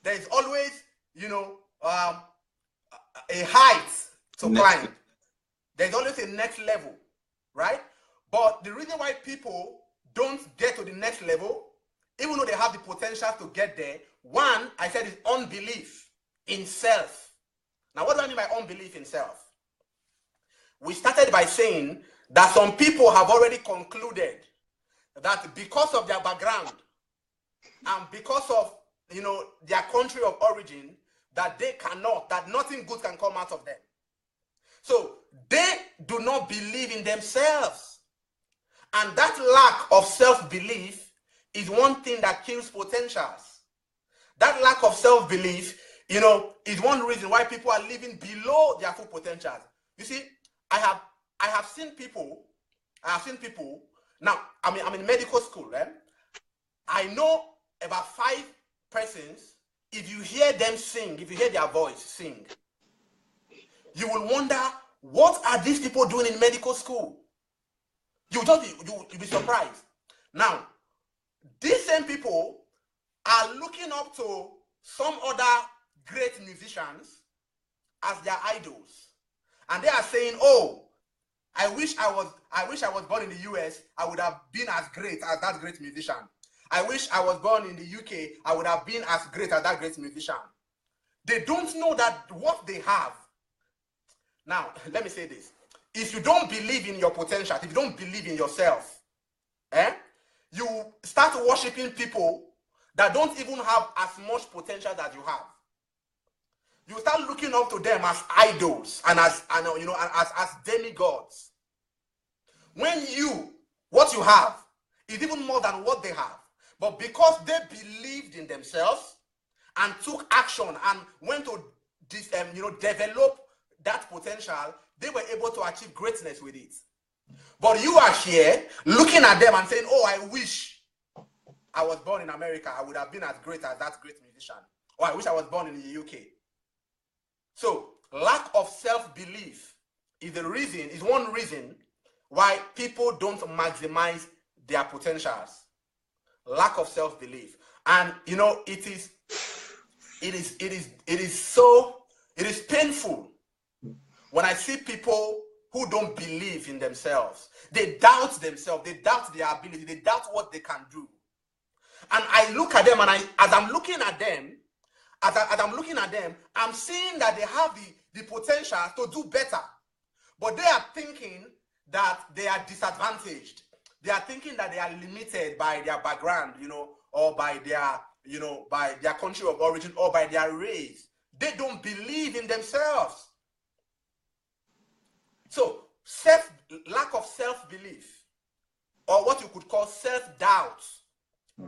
There is always, a height to climb. There's always a next level, right? But the reason why people don't get to the next level, even though they have the potential to get there, one, I said, is unbelief in self. Now, what do I mean by unbelief in self? We started by saying that some people have already concluded that because of their background, and because of, their country of origin, that nothing good can come out of them. So they do not believe in themselves. And that lack of self-belief is one thing that kills potentials. That lack of self-belief, is one reason why people are living below their full potentials. You see, I have seen people. Now, I'm in medical school, right? I know about 5 persons. If you hear them sing, if you hear their voice sing, you will wonder, what are these people doing in medical school? You'll be surprised. Now, these same people are looking up to some other great musicians as their idols, and they are saying, "Oh, I wish I was born in the US. I would have been as great as that great musician. I wish I was born in the UK. I would have been as great as that great musician." They don't know that what they have. Now, let me say this. If you don't believe in your potential, if you don't believe in yourself, you start worshiping people that don't even have as much potential as you have. You start looking up to them as idols and as demigods. When what you have is even more than what they have. But because they believed in themselves and took action and went to develop that potential, they were able to achieve greatness with it. But you are here looking at them and saying, "Oh, I wish I was born in America. I would have been as great as that great musician." Or, "I wish I was born in the UK." So lack of self-belief is one reason why people don't maximize their potentials. Lack of self-belief. And it is painful when I see people who don't believe in themselves. They doubt themselves, they doubt their ability, they doubt what they can do. And I look at them, and as I'm looking at them, I'm seeing that they have the potential to do better. But they are thinking that they are disadvantaged. They are thinking that they are limited by their background, or by their country of origin, or by their race. They don't believe in themselves. So lack of self-belief, or what you could call self-doubt.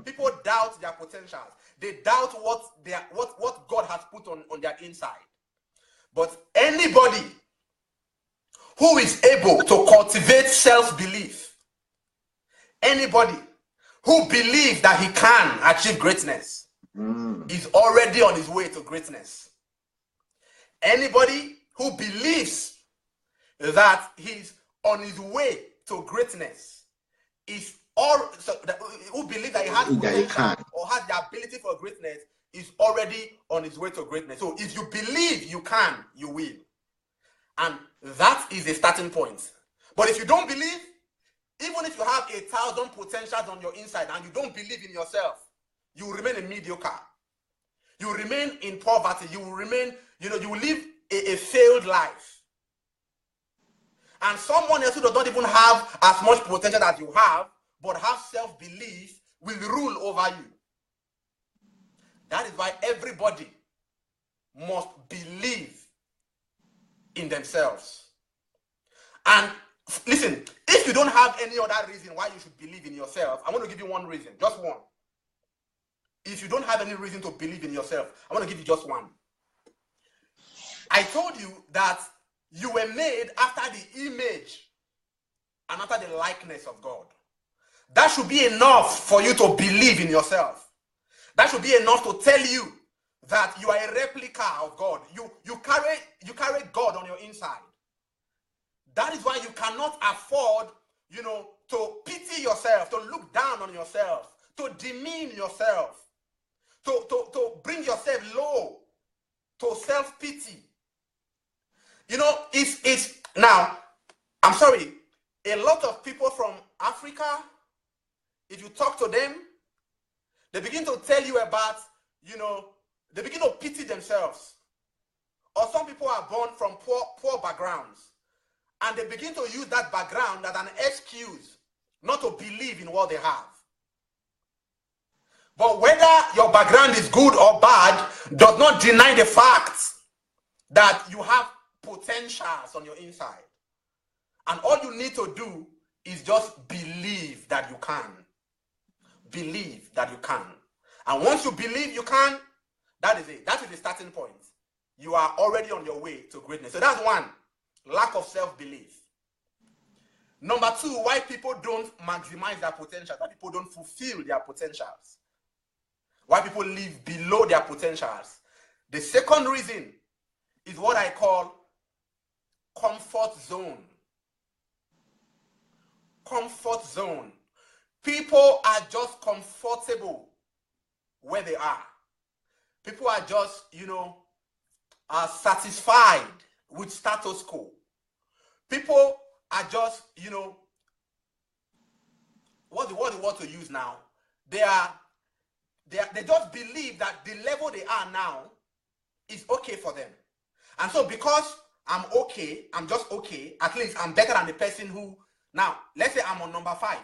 People doubt their potentials. They doubt what God has put on their inside. But anybody who is able to cultivate self-belief, anybody who believes that he can achieve greatness, is already on his way to greatness. Anybody who believes that he's on his way to greatness who believes that he has potential or has the ability for greatness is already on his way to greatness. So if you believe you can, you will. And that is a starting point. But if you don't believe, even if you have 1,000 potentials on your inside and you don't believe in yourself, you will remain a mediocre. You will remain in poverty. You will remain, you will live a failed life. And someone else who does not even have as much potential as you have, but have self-belief, will rule over you. That is why everybody must believe in themselves. And listen, if you don't have any other reason why you should believe in yourself, I want to give you one reason, just one. If you don't have any reason to believe in yourself, I want to give you just one. I told you that you were made after the image and after the likeness of God. That should be enough for you to believe in yourself. That should be enough to tell you that you are a replica of God. You carry God on your inside. That is why you cannot afford, to pity yourself, to look down on yourself, to demean yourself, to bring yourself low, to self-pity. It's now, I'm sorry, a lot of people from Africa, if you talk to them, they begin to tell you about, they begin to pity themselves. Or some people are born from poor backgrounds, and they begin to use that background as an excuse not to believe in what they have. But whether your background is good or bad does not deny the fact that you have potentials on your inside. And all you need to do is just believe that you can. Believe that you can. And once you believe you can, that is it. That is the starting point. You are already on your way to greatness. So that's one, lack of self-belief. Number two, why people don't maximize their potentials, why people don't fulfill their potentials, why people live below their potentials. The second reason is what I call comfort zone. Comfort zone. People are just comfortable where they are. People are just, are satisfied with status quo. People are just, what the word to use now? They just believe that the level they are now is okay for them. And so because I'm okay, I'm just okay, at least I'm better than the person who, now, let's say I'm on number 5,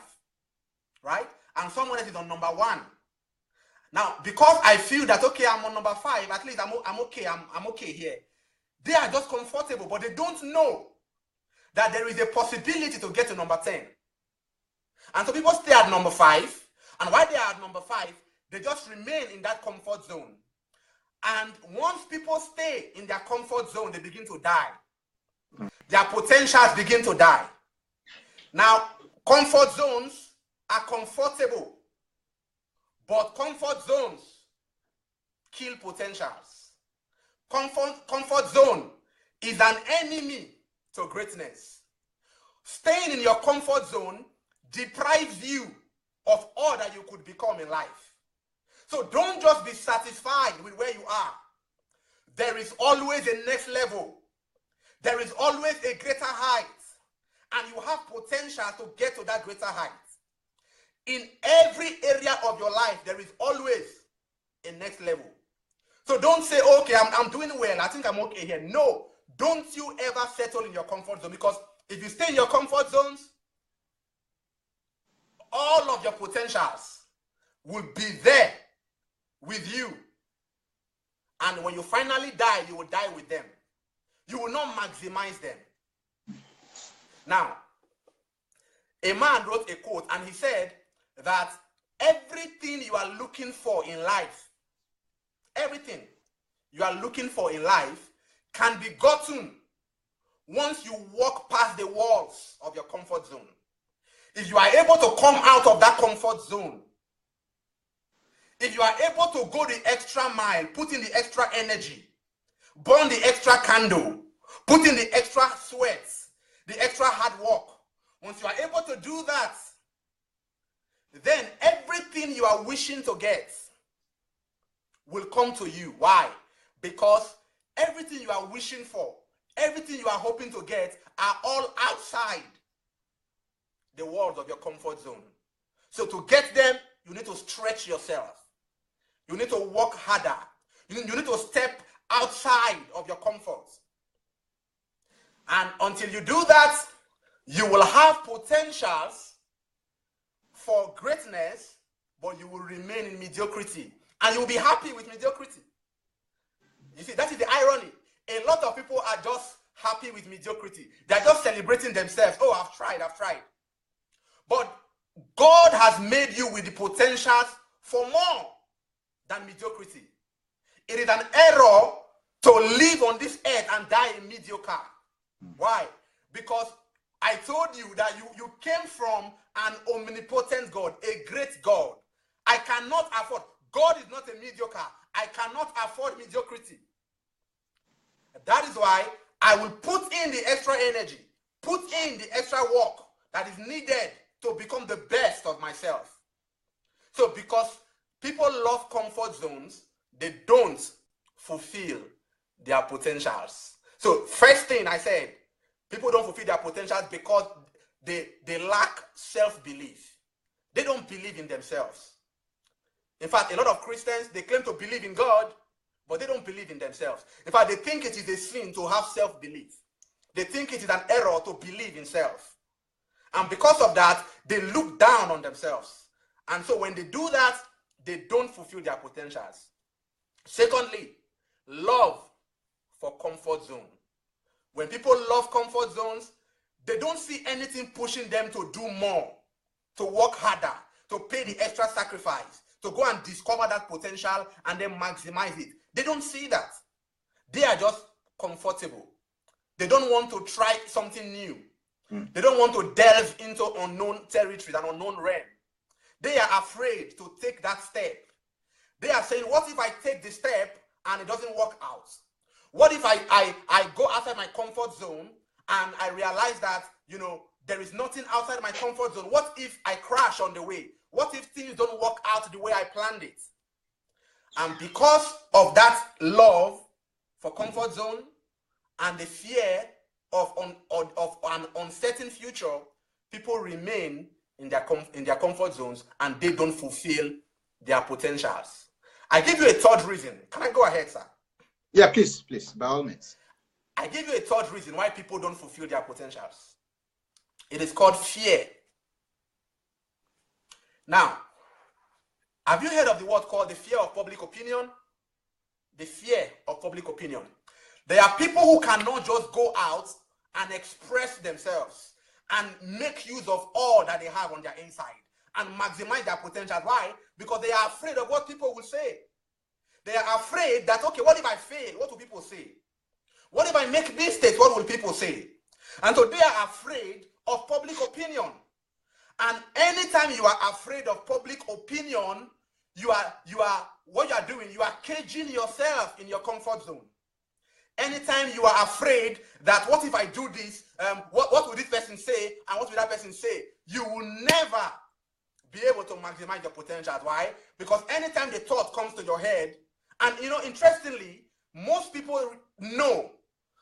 right? And someone else is on number 1. Now, because I feel that, okay, I'm on number 5, at least I'm okay, I'm okay here. They are just comfortable, but they don't know that there is a possibility to get to number 10. And so people stay at number 5, and while they are at number 5, they just remain in that comfort zone. And once people stay in their comfort zone, they begin to die. Their potentials begin to die. Now, comfort zones are comfortable, but comfort zones kill potentials. Comfort zone is an enemy to greatness. Staying in your comfort zone deprives you of all that you could become in life. So don't just be satisfied with where you are. There is always a next level. There is always a greater height. And you have potential to get to that greater height. In every area of your life, there is always a next level. So don't say, okay, I'm doing well, I think I'm okay here. No, don't you ever settle in your comfort zone, because if you stay in your comfort zones, all of your potentials will be there with you. And when you finally die, you will die with them. You will not maximize them. Now, a man wrote a quote, and he said that everything you are looking for in life, everything you are looking for in life can be gotten once you walk past the walls of your comfort zone. If you are able to come out of that comfort zone, if you are able to go the extra mile, put in the extra energy, burn the extra candle, put in the extra sweat, the extra hard work, once you are able to do that, then everything you are wishing to get will come to you. Why? Because everything you are wishing for, everything you are hoping to get are all outside the walls of your comfort zone. So to get them, you need to stretch yourself. You need to work harder. You need to step outside of your comfort. And until you do that, you will have potentials for greatness, but you will remain in mediocrity. And you will be happy with mediocrity. You see, that is the irony. A lot of people are just happy with mediocrity. They're just celebrating themselves. Oh, I've tried. But God has made you with the potentials for more than mediocrity. It is an error to live on this earth and die a mediocre. Why? Because I told you that you came from an omnipotent God, a great God. I cannot afford. God is not a mediocre. I cannot afford mediocrity. That is why I will put in the extra energy, put in the extra work that is needed to become the best of myself. So because people love comfort zones, they don't fulfill their potentials. So first thing I said, people don't fulfill their potentials because they lack self-belief. They don't believe in themselves. In fact, a lot of Christians, they claim to believe in God, but they don't believe in themselves. In fact, they think it is a sin to have self-belief. They think it is an error to believe in self. And because of that, they look down on themselves. And so when they do that, they don't fulfill their potentials. Secondly, love for comfort zone. When people love comfort zones, they don't see anything pushing them to do more, to work harder, to pay the extra sacrifice, to go and discover that potential and then maximize it. They don't see that. They are just comfortable. They don't want to try something new. They don't want to delve into unknown territories and unknown realm. They are afraid to take that step. They are saying, what if I take the step and it doesn't work out? What if I go outside my comfort zone and I realize that, there is nothing outside my comfort zone? What if I crash on the way? What if things don't work out the way I planned it? And because of that love for comfort zone and the fear of an uncertain future, people remain in their comfort zones and they don't fulfill their potentials. I give you a third reason. Can I go ahead, sir? Yeah, please, by all means. I give you a third reason why people don't fulfill their potentials. It is called fear. Now, have you heard of the word called the fear of public opinion? The fear of public opinion. There are people who cannot just go out and express themselves and make use of all that they have on their inside and maximize their potential. Why? Because they are afraid of what people will say. They are afraid that, okay, what if I fail? What will people say? What if I make mistakes? What will people say? And so they are afraid of public opinion. And anytime you are afraid of public opinion, what you are doing, you are caging yourself in your comfort zone. Anytime you are afraid that what if I do this, what will this person say and what will that person say, you will never be able to maximize your potential. Why? Because anytime the thought comes to your head, and interestingly, most people know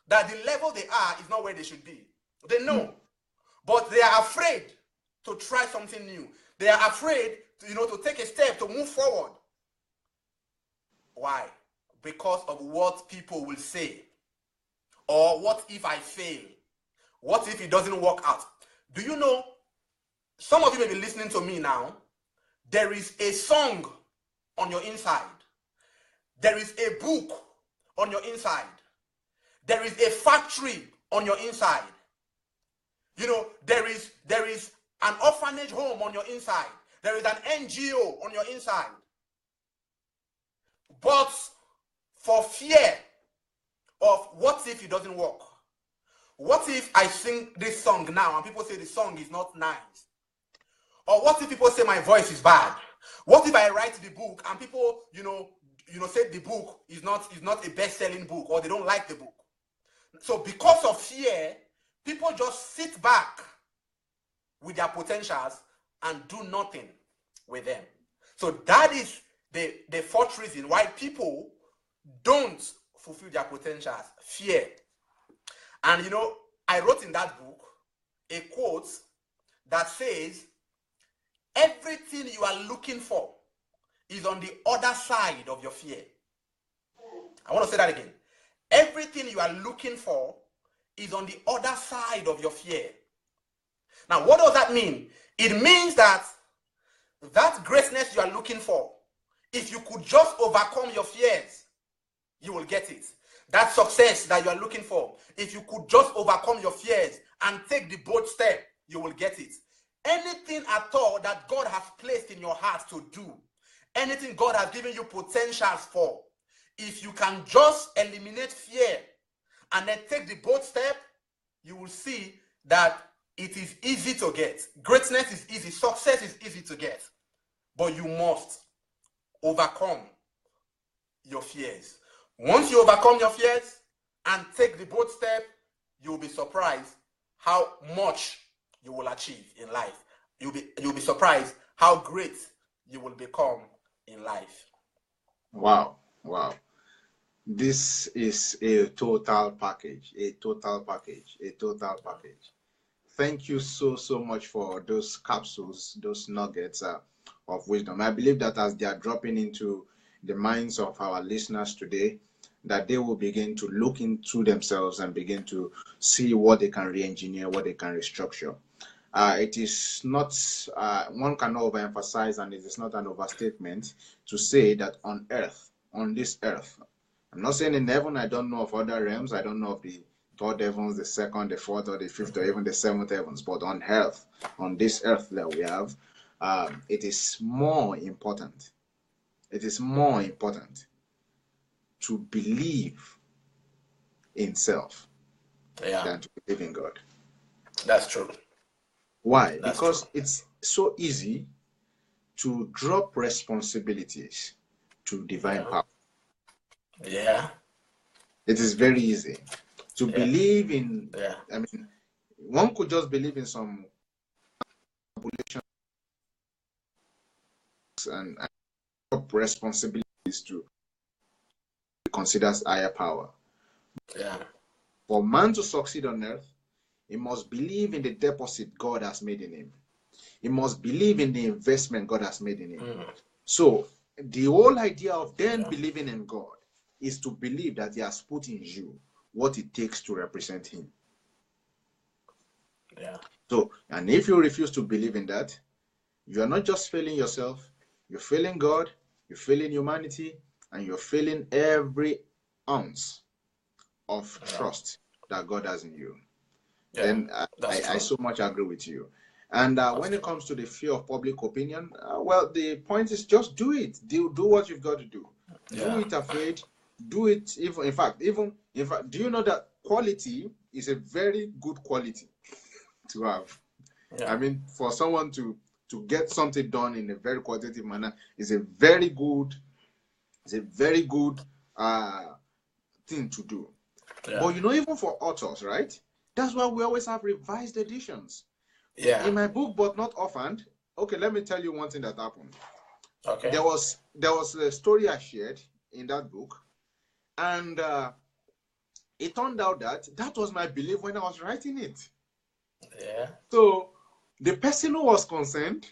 that the level they are is not where they should be. They know, but they are afraid to try something new. They are afraid to take a step, to move forward. Why? Because of what people will say. Or what if I fail? What if it doesn't work out? Do you know, some of you may be listening to me now, there is a song on your inside. There is a book on your inside. There is a factory on your inside. There is an orphanage home on your inside. There is an NGO on your inside. But for fear of what if it doesn't work? What if I sing this song now and people say the song is not nice? Or what if people say my voice is bad? What if I write the book and people, say the book is not a best-selling book, or they don't like the book? So because of fear, people just sit back with their potentials and do nothing with them. So that is the fourth reason why people don't fulfill their potentials: fear. And I wrote in that book a quote that says, everything you are looking for is on the other side of your fear. I want to say that again. Everything you are looking for is on the other side of your fear. Now, what does that mean? It means that greatness you are looking for, if you could just overcome your fears, you will get it. That success that you are looking for, if you could just overcome your fears and take the bold step, you will get it. Anything at all that God has placed in your heart to do, anything God has given you potentials for, if you can just eliminate fear and then take the bold step, you will see that it is easy to get. Greatness is easy. Success is easy to get. But you must overcome your fears. Once you overcome your fears and take the bold step, you will be surprised how much you will achieve in life. You'll be surprised how great you will become in life. Wow. This is a total package. Thank you so much for those capsules, those nuggets of wisdom. I believe that as they are dropping into the minds of our listeners today, that they will begin to look into themselves and begin to see what they can re-engineer, what they can restructure. it is not, one cannot overemphasize, and it is not an overstatement to say that on earth, on this earth, I'm not saying in heaven, I don't know of other realms, I don't know of the third heavens, the second, the fourth, or the fifth, or even the seventh heavens, but on earth, on this earth that we have, it is more important. It is more important to believe in self than to believe in God. That's true. Why? That's Because true. it's so easy to drop responsibilities to divine power. Yeah. It is very easy to believe in, Yeah. I mean, one could just believe in some and drop responsibilities to considers higher power. Yeah. For man to succeed on earth, he must believe in the deposit God has made in him. He must believe in the investment God has made in him. So the whole idea of then believing in God is to believe that he has put in you what it takes to represent him. Yeah. So, and if you refuse to believe in that, you are not just failing yourself, you're failing God, you're failing humanity, and you're failing every ounce of trust that God has in you. Then I so much agree with you. And when it comes to the fear of public opinion, well, the point is just do it. Do what you've got to do. Do it afraid. Do it even. In fact, do you know that quality is a very good quality to have? I mean, for someone to get something done in a very qualitative manner is a very good. It's a very good thing to do. But even for authors, right? That's why we always have revised editions. Yeah. In my book, But Not Orphaned, okay, let me tell you one thing that happened. Okay. There was a story I shared in that book, and it turned out that was my belief when I was writing it. Yeah. So the person who was concerned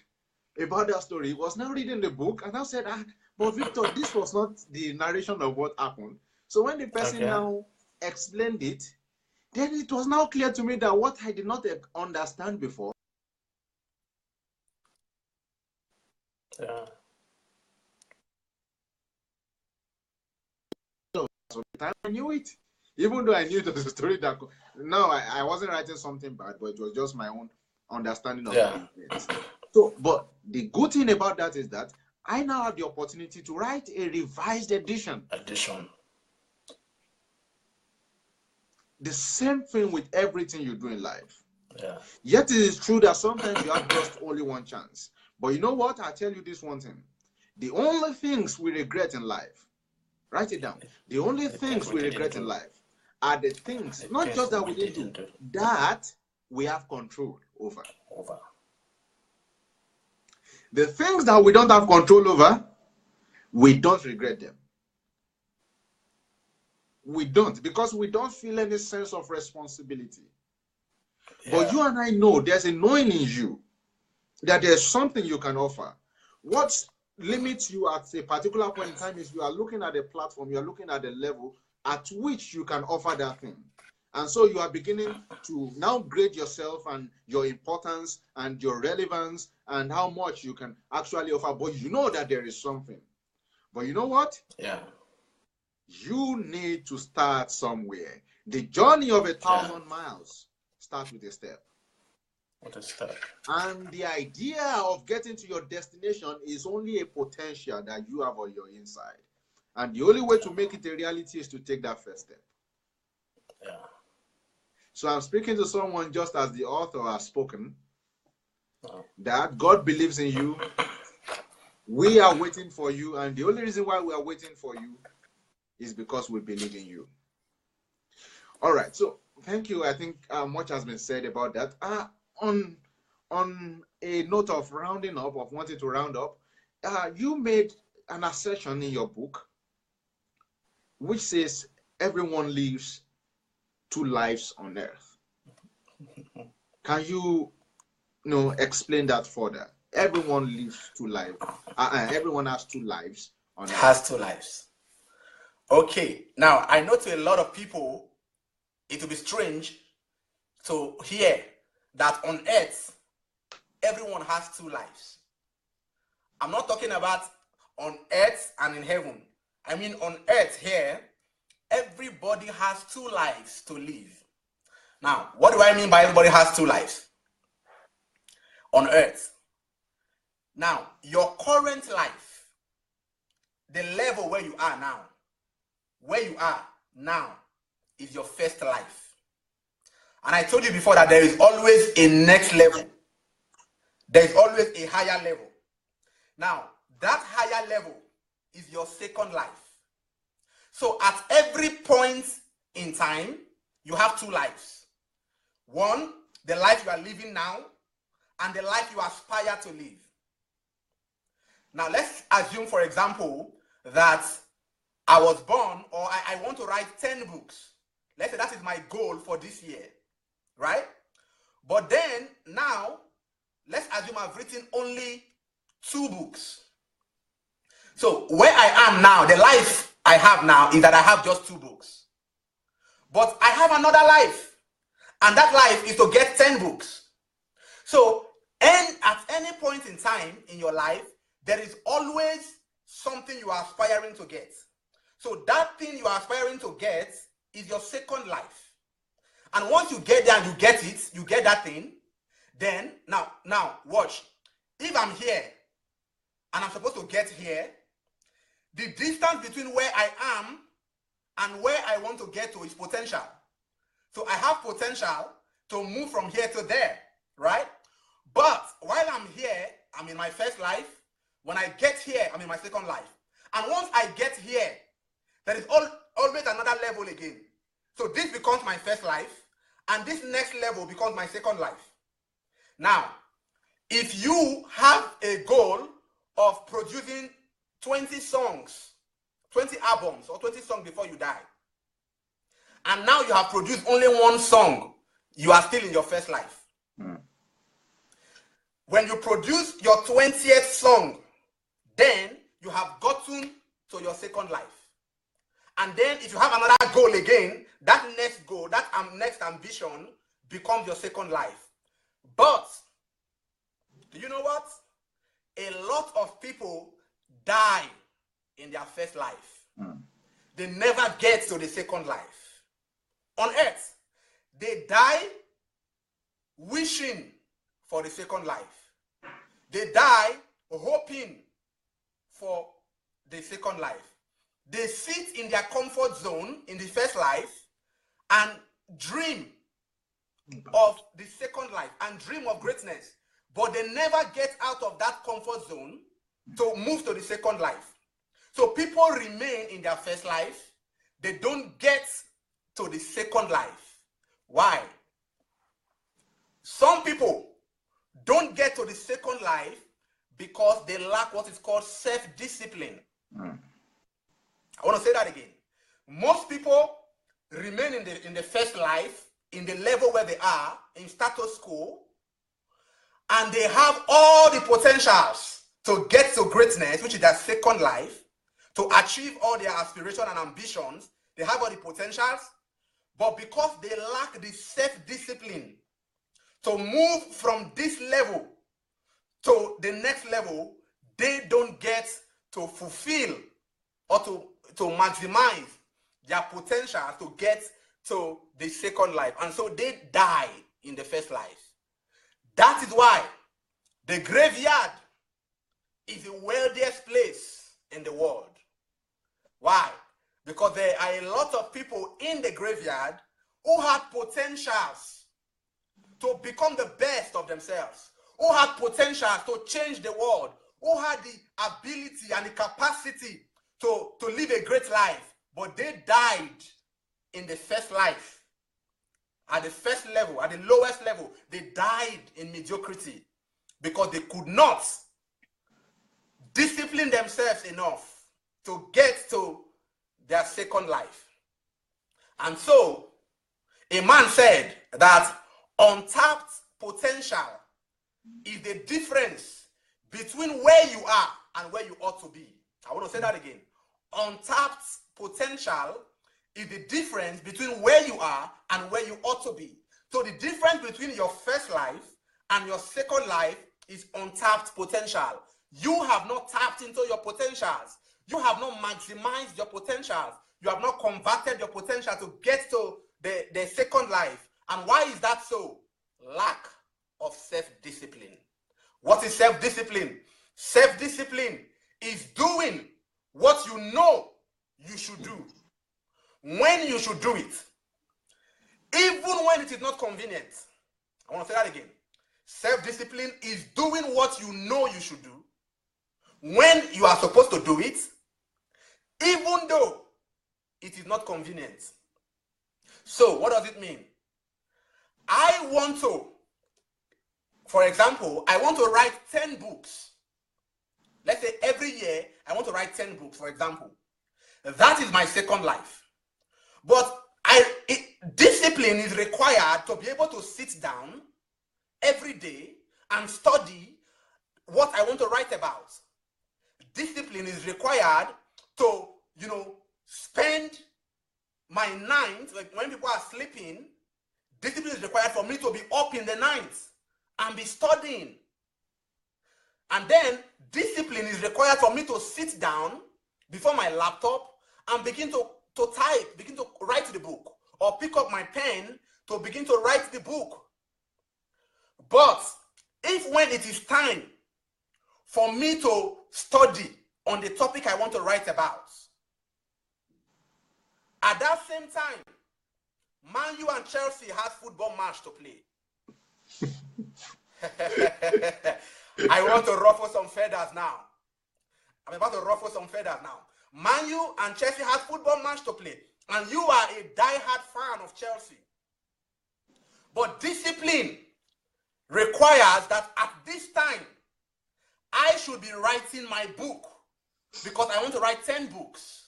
about that story was now reading the book, and I said, but Victor, this was not the narration of what happened. So when the person now explained it, then it was now clear to me that what I did not understand before. Yeah. So I knew it, even though I knew it was a story that no, I wasn't writing something bad, but it was just my own understanding of the events. So, but the good thing about that is that I now have the opportunity to write a revised edition. The same thing with everything you do in life. Yeah. Yet it is true that sometimes you have just only one chance. But you know what? I tell you this one thing. The only things we regret in life, write it down. The only things we regret in life are the things, not just that we didn't do, that we have control over. The things that we don't have control over, we don't regret them. We don't, because we don't feel any sense of responsibility. But you and I know there's a knowing in you that there's something you can offer. What limits you at a particular point in time is you are looking at a platform, you are looking at the level at which you can offer that thing. And so you are beginning to now grade yourself and your importance and your relevance and how much you can actually offer. But you know that there is something. But you know what? Yeah. You need to start somewhere. The journey of 1,000 miles starts with a step. And the idea of getting to your destination is only a potential that you have on your inside. And the only way to make it a reality is to take that first step. Yeah. So I'm speaking to someone just as the author has spoken, that God believes in you. We are waiting for you. And the only reason why we are waiting for you is because we believe in you. All right. So thank you. I think much has been said about that. On a note of rounding up, of wanting to round up, you made an assertion in your book which says everyone lives two lives on earth. Can you explain that further? Everyone lives two lives. Everyone has two lives on earth. Has two lives. Okay. Now, I know to a lot of people, it will be strange to hear that on earth everyone has two lives. I'm not talking about on earth and in heaven. I mean on earth here, everybody has two lives to live. Now, what do I mean by everybody has two lives? On earth. Now, your current life, the level where you are now, is your first life. And I told you before that there is always a next level. There is always a higher level. Now, that higher level is your second life. So at every point in time, you have two lives. One, the life you are living now, and the life you aspire to live. Now, let's assume, for example, that I was born, or I want to write 10 books. Let's say that is my goal for this year, right? But then, now, let's assume I've written only 2 books. So, where I am now, the life I have now is that I have just 2 books. But I have another life, and that life is to get 10 books. So, at any point in time in your life, there is always something you are aspiring to get. So that thing you are aspiring to get is your second life. And once you get there and you get it, you get that thing, then, now, watch. If I'm here and I'm supposed to get here, the distance between where I am and where I want to get to is potential. So I have potential to move from here to there, right? But while I'm here, I'm in my first life. When I get here, I'm in my second life. And once I get here, there is always another level again. So this becomes my first life, and this next level becomes my second life. Now, if you have a goal of producing 20 songs, 20 albums, or 20 songs before you die, and now you have produced only 1 song, you are still in your first life. When you produce your 20th song, then you have gotten to your second life. And then if you have another goal again, that next goal, that next ambition becomes your second life. But, do you know what? A lot of people die in their first life. They never get to the second life. On earth, they die wishing for the second life. They die hoping for the second life. They sit in their comfort zone in the first life and dream of the second life and dream of greatness, but they never get out of that comfort zone to move to the second life. So people remain in their first life. They don't get to the second life. Why? Some people don't get to the second life because they lack what is called self-discipline. I want to say that again. Most people remain in the first life, in the level where they are, in status quo, and they have all the potentials to get to greatness, which is their second life, to achieve all their aspirations and ambitions. They have all the potentials, but because they lack the self-discipline to move from this level to the next level, they don't get to fulfill or to maximize their potential to get to the second life. And so they die in the first life. That is why the graveyard is the wealthiest place in the world. Why? Because there are a lot of people in the graveyard who had potentials to become the best of themselves, who had potential to change the world, who had the ability and the capacity to live a great life, but they died in the first life. At the first level, at the lowest level, they died in mediocrity because they could not discipline themselves enough to get to their second life. And so, a man said that untapped potential is the difference between where you are and where you ought to be. I want to say that again. Untapped potential is the difference between where you are and where you ought to be. So the difference between your first life and your second life is untapped potential. You have not tapped into your potentials. You have not maximized your potentials. You have not converted your potential to get to the second life. And why is that so? Lack of self-discipline. What is self-discipline? Self-discipline is doing what you know you should do, when you should do it, even when it is not convenient. I want to say that again. Self-discipline is doing what you know you should do, when you are supposed to do it, even though it is not convenient. So, what does it mean? I want to, for example, I want to write 10 books. Let's say every year, I want to write 10 books, for example. That is my second life. But discipline is required to be able to sit down every day and study what I want to write about. Discipline is required to, spend my night, like when people are sleeping, discipline is required for me to be up in the night and be studying. And then discipline is required for me to sit down before my laptop and begin to type, begin to write the book, or pick up my pen to begin to write the book. But if when it is time for me to study on the topic I want to write about, at that same time, Man U and Chelsea has football match to play. I want to ruffle some feathers now. I'm about to ruffle some feathers now. Man U and Chelsea has football match to play, and you are a die-hard fan of Chelsea. But discipline requires that at this time, I should be writing my book because I want to write 10 books.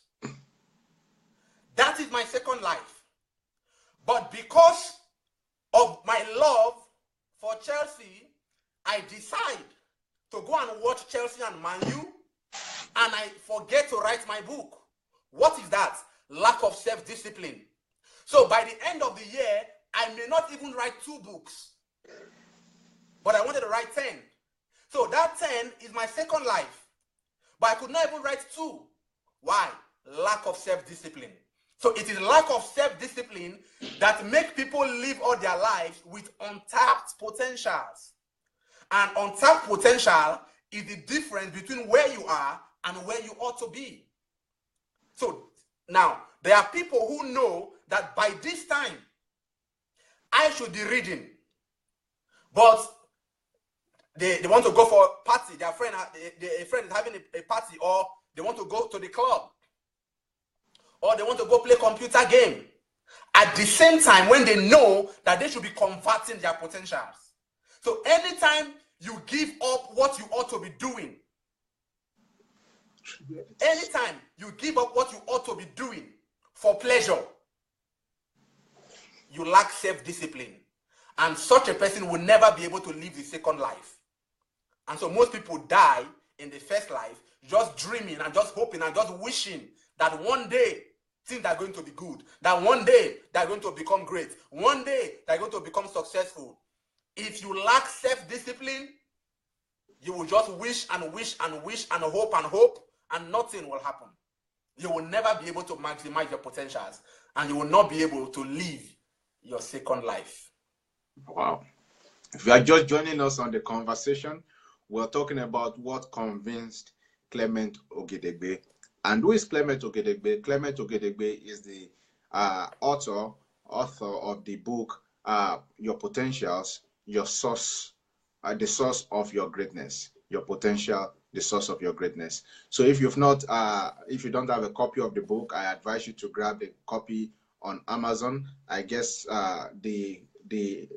That is my second life. But because of my love for Chelsea, I decide to go and watch Chelsea and Man U, and I forget to write my book. What is that? Lack of self-discipline. So by the end of the year, I may not even write 2 books, but I wanted to write 10. So that 10 is my second life, but I could not even write 2. Why? Lack of self-discipline. So it is lack of self-discipline that make people live all their lives with untapped potentials. And untapped potential is the difference between where you are and where you ought to be. So now, there are people who know that by this time, I should be reading. But they want to go for a party. Their friend, a friend is having a party, or they want to go to the club, or they want to go play computer game. At the same time, when they know that they should be converting their potentials. So anytime you give up what you ought to be doing, anytime you give up what you ought to be doing for pleasure, you lack self-discipline. And such a person will never be able to live the second life. And so most people die in the first life just dreaming and just hoping and just wishing that one day things are going to be good, that one day they're going to become great, one day they're going to become successful. If you lack self-discipline, you will just wish and wish and wish and hope, and nothing will happen. You will never be able to maximize your potentials, and you will not be able to live your second life. Wow. If you are just joining us on the conversation, we're talking about what convinced Clement Ogedegbe. And who is Clement Ogedegbe? Clement Ogedegbe is the author of the book, Your Potentials, Your Source, the Source of Your Greatness. Your Potential, the Source of Your Greatness. So if you've not, if you don't have a copy of the book, I advise you to grab a copy on Amazon. I guess the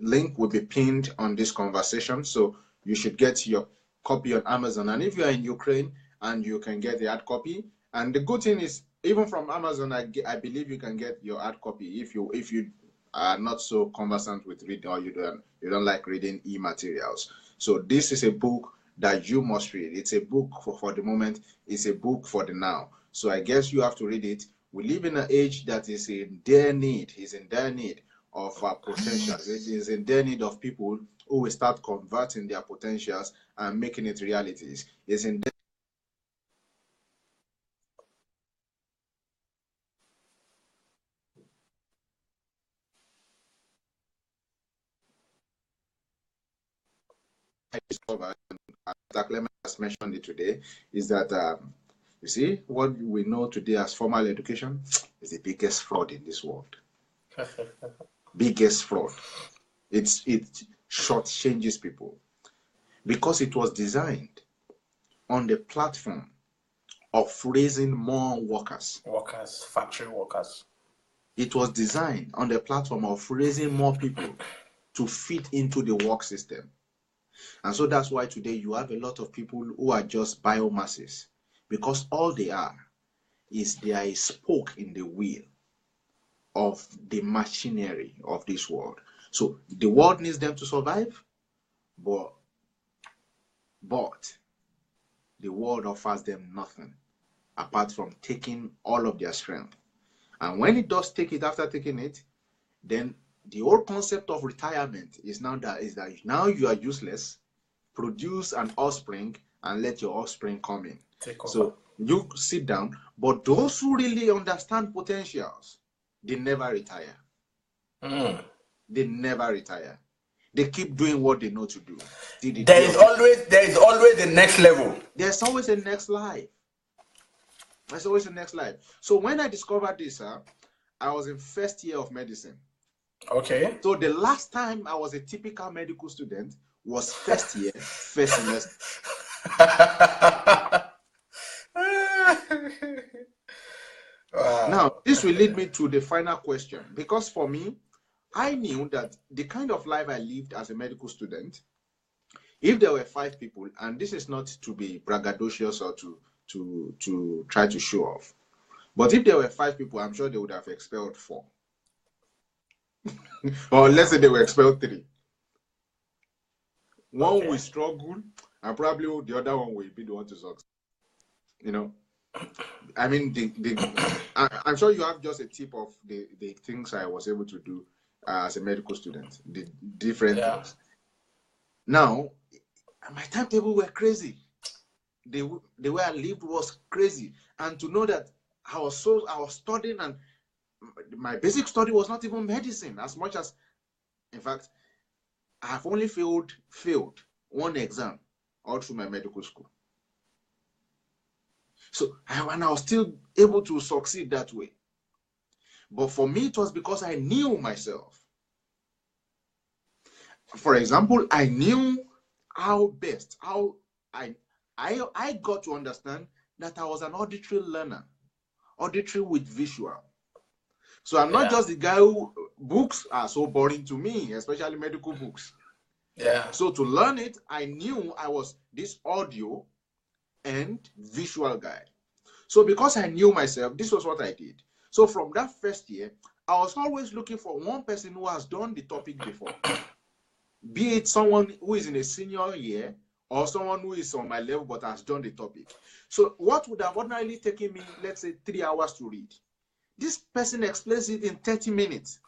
link will be pinned on this conversation, so you should get your copy on Amazon. And if you are in Ukraine, and you can get the hard copy. And the good thing is, even from Amazon, I believe you can get your hard copy if you are not so conversant with reading, or you don't like reading e-materials. So this is a book that you must read. It's a book for the moment. It's a book for the now. So I guess you have to read it. We live in an age that is in dire need. Is in dire need of potential. It is in dire need of people who will start converting their potentials and making it realities. It's in I discovered, as Clement has mentioned it today, is that you see what we know today as formal education is the biggest fraud in this world. Biggest fraud. It shortchanges people because it was designed on the platform of raising more workers. Factory workers. It was designed on the platform of raising more people to fit into the work system. And so that's why today you have a lot of people who are just biomasses, because all they are is they are a spoke in the wheel of the machinery of this world. So the world needs them to survive, but the world offers them nothing apart from taking all of their strength. And when it does take it, after taking it, then the whole concept of retirement is that now you are useless, produce an offspring and let your offspring come in. So you sit down, but those who really understand potentials, they never retire. They never retire. They keep doing what they know to do. There is always the next level. There's always a next life. There's always a next life. So when I discovered this, I was in first year of medicine. Okay. So the last time I was a typical medical student was first year, first semester. Wow. Now, this will lead me to the final question, because for me, I knew that the kind of life I lived as a medical student, if there were 5 people, and this is not to be braggadocious or to try to show off, but if there were 5 people, I'm sure they would have expelled 4. Or let's say they were expelled 3. One will struggle, and probably the other one will be the one to succeed. You know, I mean, I'm sure you have just a tip of the things I was able to do as a medical student, the different things. Now, my timetable were crazy. The way I lived was crazy, and to know that I was studying, and my basic study was not even medicine as much as, in fact, I have only failed one exam all through my medical school. So, and I was still able to succeed that way. But for me, it was because I knew myself. For example, I knew I got to understand that I was an auditory learner, auditory with visual. So I'm not just the guy who books are so boring to me, especially medical books. Yeah. So to learn it, I knew I was this audio and visual guy. So because I knew myself, this was what I did. So from that first year, I was always looking for one person who has done the topic before. Be it someone who is in a senior year or someone who is on my level but has done the topic. So what would have ordinarily taken me, let's say, 3 hours to read, this person explains it in 30 minutes.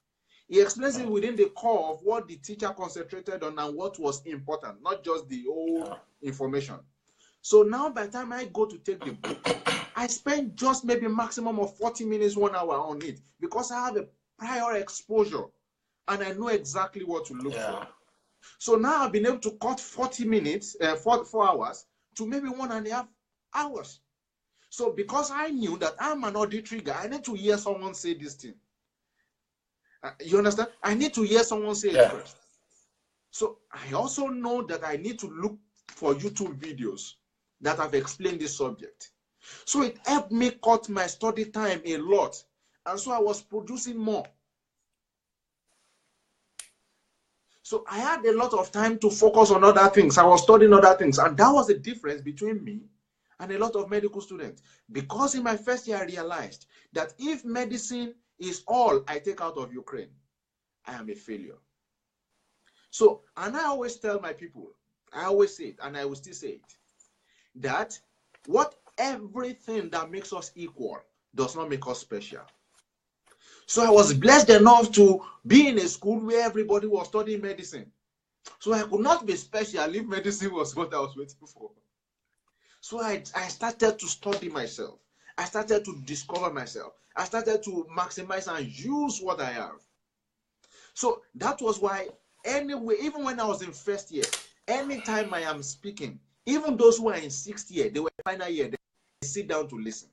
He explains it within the core of what the teacher concentrated on and what was important, not just the old information. So now by the time I go to take the book, I spend just maybe a maximum of 40 minutes, 1 hour on it, because I have a prior exposure and I know exactly what to look for. So now I've been able to cut 40 minutes, 4 hours to maybe 1.5 hours. So because I knew that I'm an auditory guy, I need to hear someone say this thing. You understand? I need to hear someone say it first. So I also know that I need to look for YouTube videos that have explained this subject. So it helped me cut my study time a lot. And so I was producing more. So I had a lot of time to focus on other things. I was studying other things. And that was the difference between me and a lot of medical students. Because in my first year, I realized that if medicine is all I take out of Ukraine, I am a failure. So, and I always tell my people, I always say it, and I will still say it, that everything that makes us equal does not make us special. So I was blessed enough to be in a school where everybody was studying medicine. So I could not be special if medicine was what I was waiting for. So I started to study myself. I started to discover myself. I started to maximize and use what I have. So that was why, anyway, even when I was in first year, anytime I am speaking, even those who are in sixth year, they were in final year, they sit down to listen.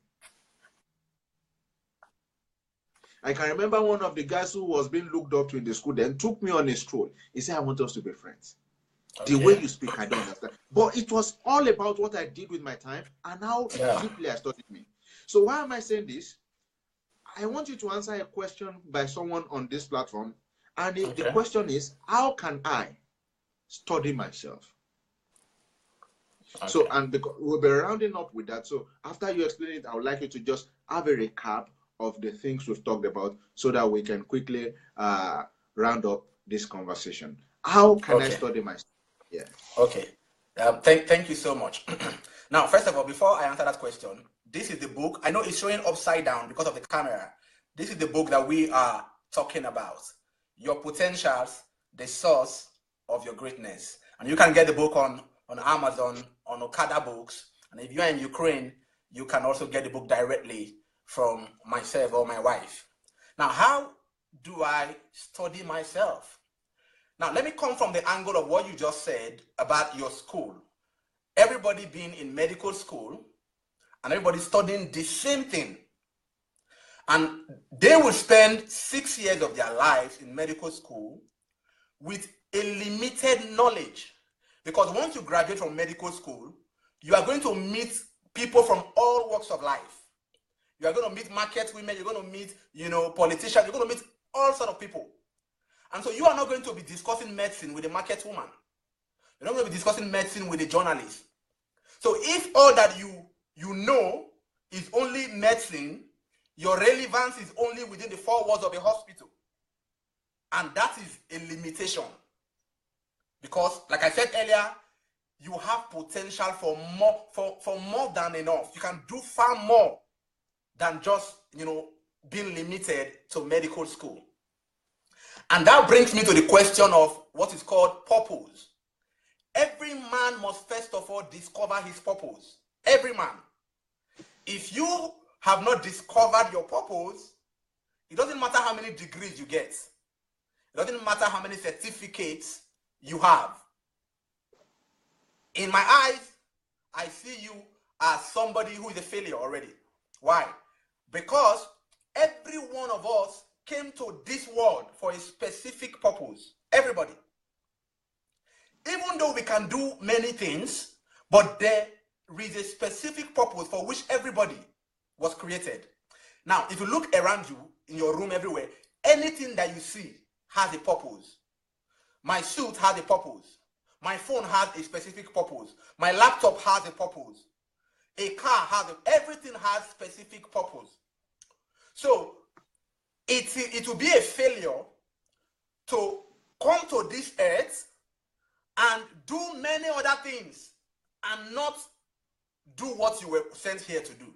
I can remember one of the guys who was being looked up to in the school then took me on a stroll. He said, I want us to be friends. Okay. The way you speak, I don't understand. But it was all about what I did with my time and how deeply I studied me. So why am I saying this? I want you to answer a question by someone on this platform. And the question is, how can I study myself? Okay. So, and because we'll be rounding up with that. So after you explain it, I would like you to just have a recap of the things we've talked about so that we can quickly round up this conversation. How can I study myself? Yeah. Okay. Thank you so much. Now, first of all, before I answer that question, this is the book. I know it's showing upside down because of the camera. This is the book that we are talking about. Your Potentials, the Source of Your Greatness. And you can get the book on Amazon, on Okada Books. And if you are in Ukraine, you can also get the book directly from myself or my wife. Now, how do I study myself? Now, let me come from the angle of what you just said about your school. Everybody being in medical school and everybody studying the same thing. And they will spend 6 years of their lives in medical school with a limited knowledge. Because once you graduate from medical school, you are going to meet people from all walks of life. You are going to meet market women, you're going to meet, politicians, you're going to meet all sorts of people. And so you are not going to be discussing medicine with a market woman. You're not going to be discussing medicine with a journalist. So if all that you know is only medicine, your relevance is only within the four walls of a hospital. And that is a limitation. Because, like I said earlier, you have potential for more than enough. You can do far more than just, being limited to medical school. And that brings me to the question of what is called purpose. Every man must first of all discover his purpose. Every man. If you have not discovered your purpose, it doesn't matter how many degrees you get. It doesn't matter how many certificates you have. In my eyes, I see you as somebody who is a failure already. Why? Because every one of us came to this world for a specific purpose. Everybody. Even though we can do many things, but there is a specific purpose for which everybody was created. Now, if you look around you, in your room, everywhere, anything that you see has a purpose. My suit has a purpose. My phone has a specific purpose. My laptop has a purpose. A car has everything has specific purpose. So it will be a failure to come to this earth and do many other things and not do what you were sent here to do.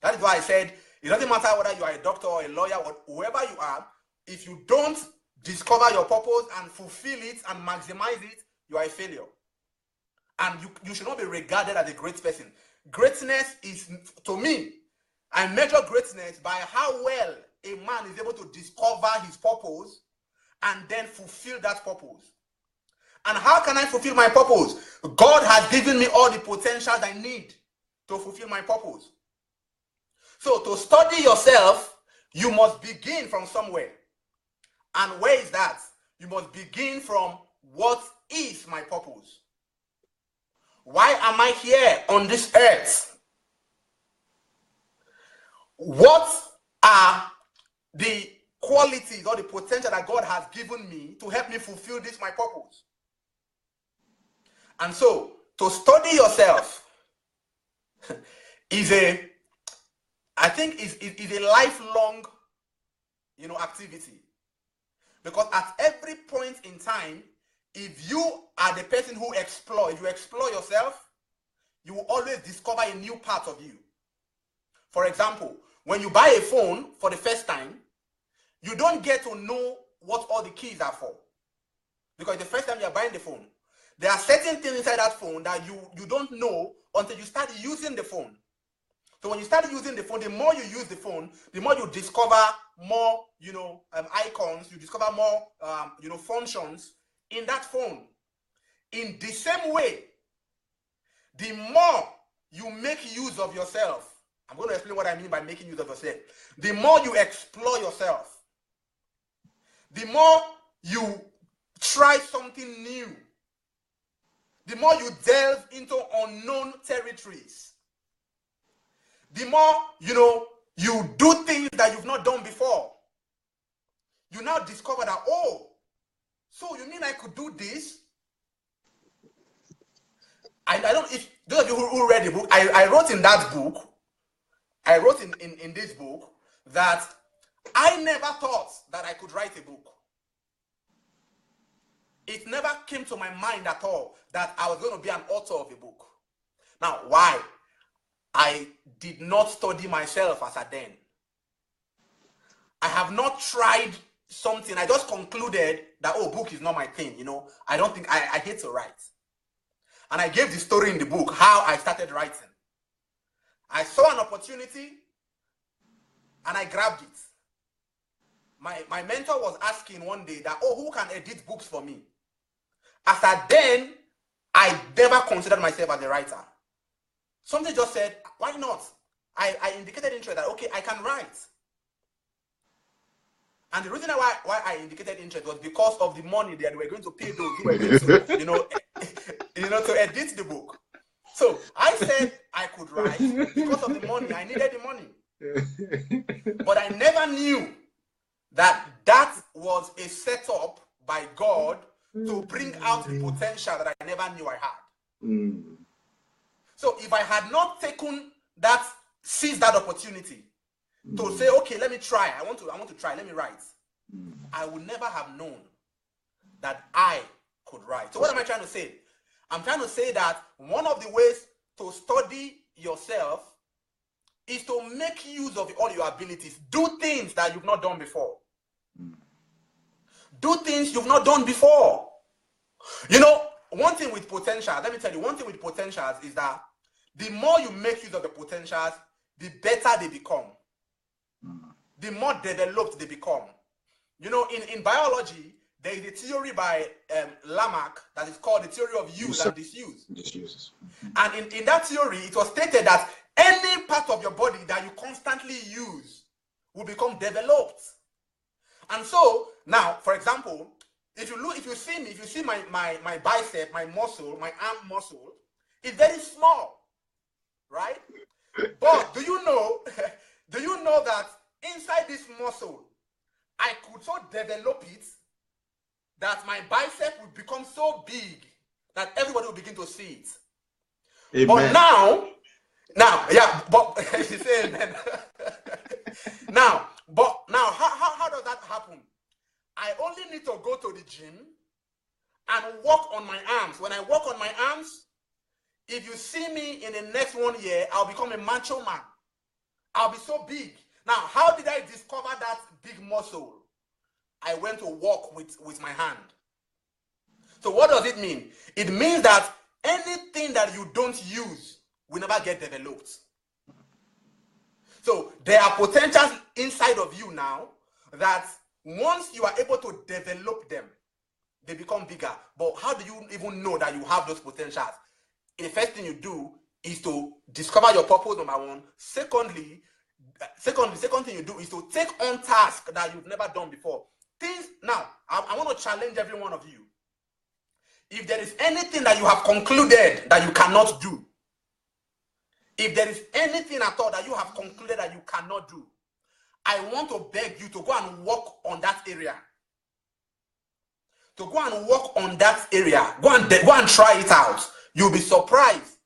That is why I said it doesn't matter whether you are a doctor or a lawyer or whoever you are, if you don't discover your purpose and fulfill it and maximize it, you are a failure. And you should not be regarded as a great person. Greatness is, to me, I measure greatness by how well a man is able to discover his purpose and then fulfill that purpose. And how can I fulfill my purpose? God has given me all the potentials I need to fulfill my purpose. So to study yourself, you must begin from somewhere. And where is that? You must begin from what is my purpose? Why am I here on this earth? What are the qualities or the potential that God has given me to help me fulfill this my purpose? And so, to study yourself is a lifelong, activity. Because at every point in time, if you are the person who if you explore yourself, you will always discover a new part of you. For example, when you buy a phone for the first time, you don't get to know what all the keys are for. because the first time you are buying the phone. There are certain things inside that phone that you don't know until you start using the phone. So when you start using the phone, the more you use the phone, the more you discover more, icons, you discover more, functions in that phone. In the same way, the more you make use of yourself, I'm going to explain what I mean by making use of yourself. The more you explore yourself, the more you try something new, the more you delve into unknown territories, the more, you do things that you've not done before. You now discover that, oh, so you mean I could do this? I don't, if those of you who read the book, I wrote in that book, I wrote in this book that I never thought that I could write a book. It never came to my mind at all that I was going to be an author of a book. Now, why? I did not study myself as a then. I have not tried something. I just concluded that, oh, book is not my thing. I don't think, I hate to write. And I gave the story in the book, how I started writing. I saw an opportunity and I grabbed it. My mentor was asking one day that, oh, who can edit books for me? As at then, I never considered myself as a writer. Something just said, why not? I indicated interest that, okay, I can write. And the reason why I indicated interest was because of the money that we were going to pay those who were going to, to edit the book. So I said I could write because of the money. I needed the money. But I never knew that was a setup by God to bring out the potential that I never knew I had. Mm. So if I had not seized that opportunity to say, okay, let me try. I want to try. Let me write. I would never have known that I could write. So what am I trying to say? I'm trying to say that one of the ways to study yourself is to make use of all your abilities. Do things that you've not done before. Do things you've not done before. One thing with potential, let me tell you, one thing with potentials is that the more you make use of the potentials, the better they become. The more developed they become. In biology, there is a theory by Lamarck that is called the theory of use and disuse. And in that theory, it was stated that any part of your body that you constantly use will become developed. And so, now, for example, if you see my bicep, my muscle, my arm muscle, it's very small, right? But do you know that inside this muscle, I could so develop it that my bicep would become so big that everybody will begin to see it. Amen. But now, but you say amen. now, how does that happen? I only need to go to the gym and work on my arms. When I work on my arms, if you see me in the next 1 year, I'll become a macho man. I'll be so big. Now, how did I discover that big muscle? I went to work with my hand. So what does it mean? It means that anything that you don't use will never get developed. So there are potentials inside of you now that once you are able to develop them, they become bigger. But how do you even know that you have those potentials? The first thing you do is to discover your purpose, number one. Second thing you do is to take on tasks that you've never done before. Now, I want to challenge every one of you. If there is anything that you have concluded that you cannot do, if there is anything at all that you have concluded that you cannot do, I want to beg you to go and work on that area. To go and work on that area. Go and try it out. You'll be surprised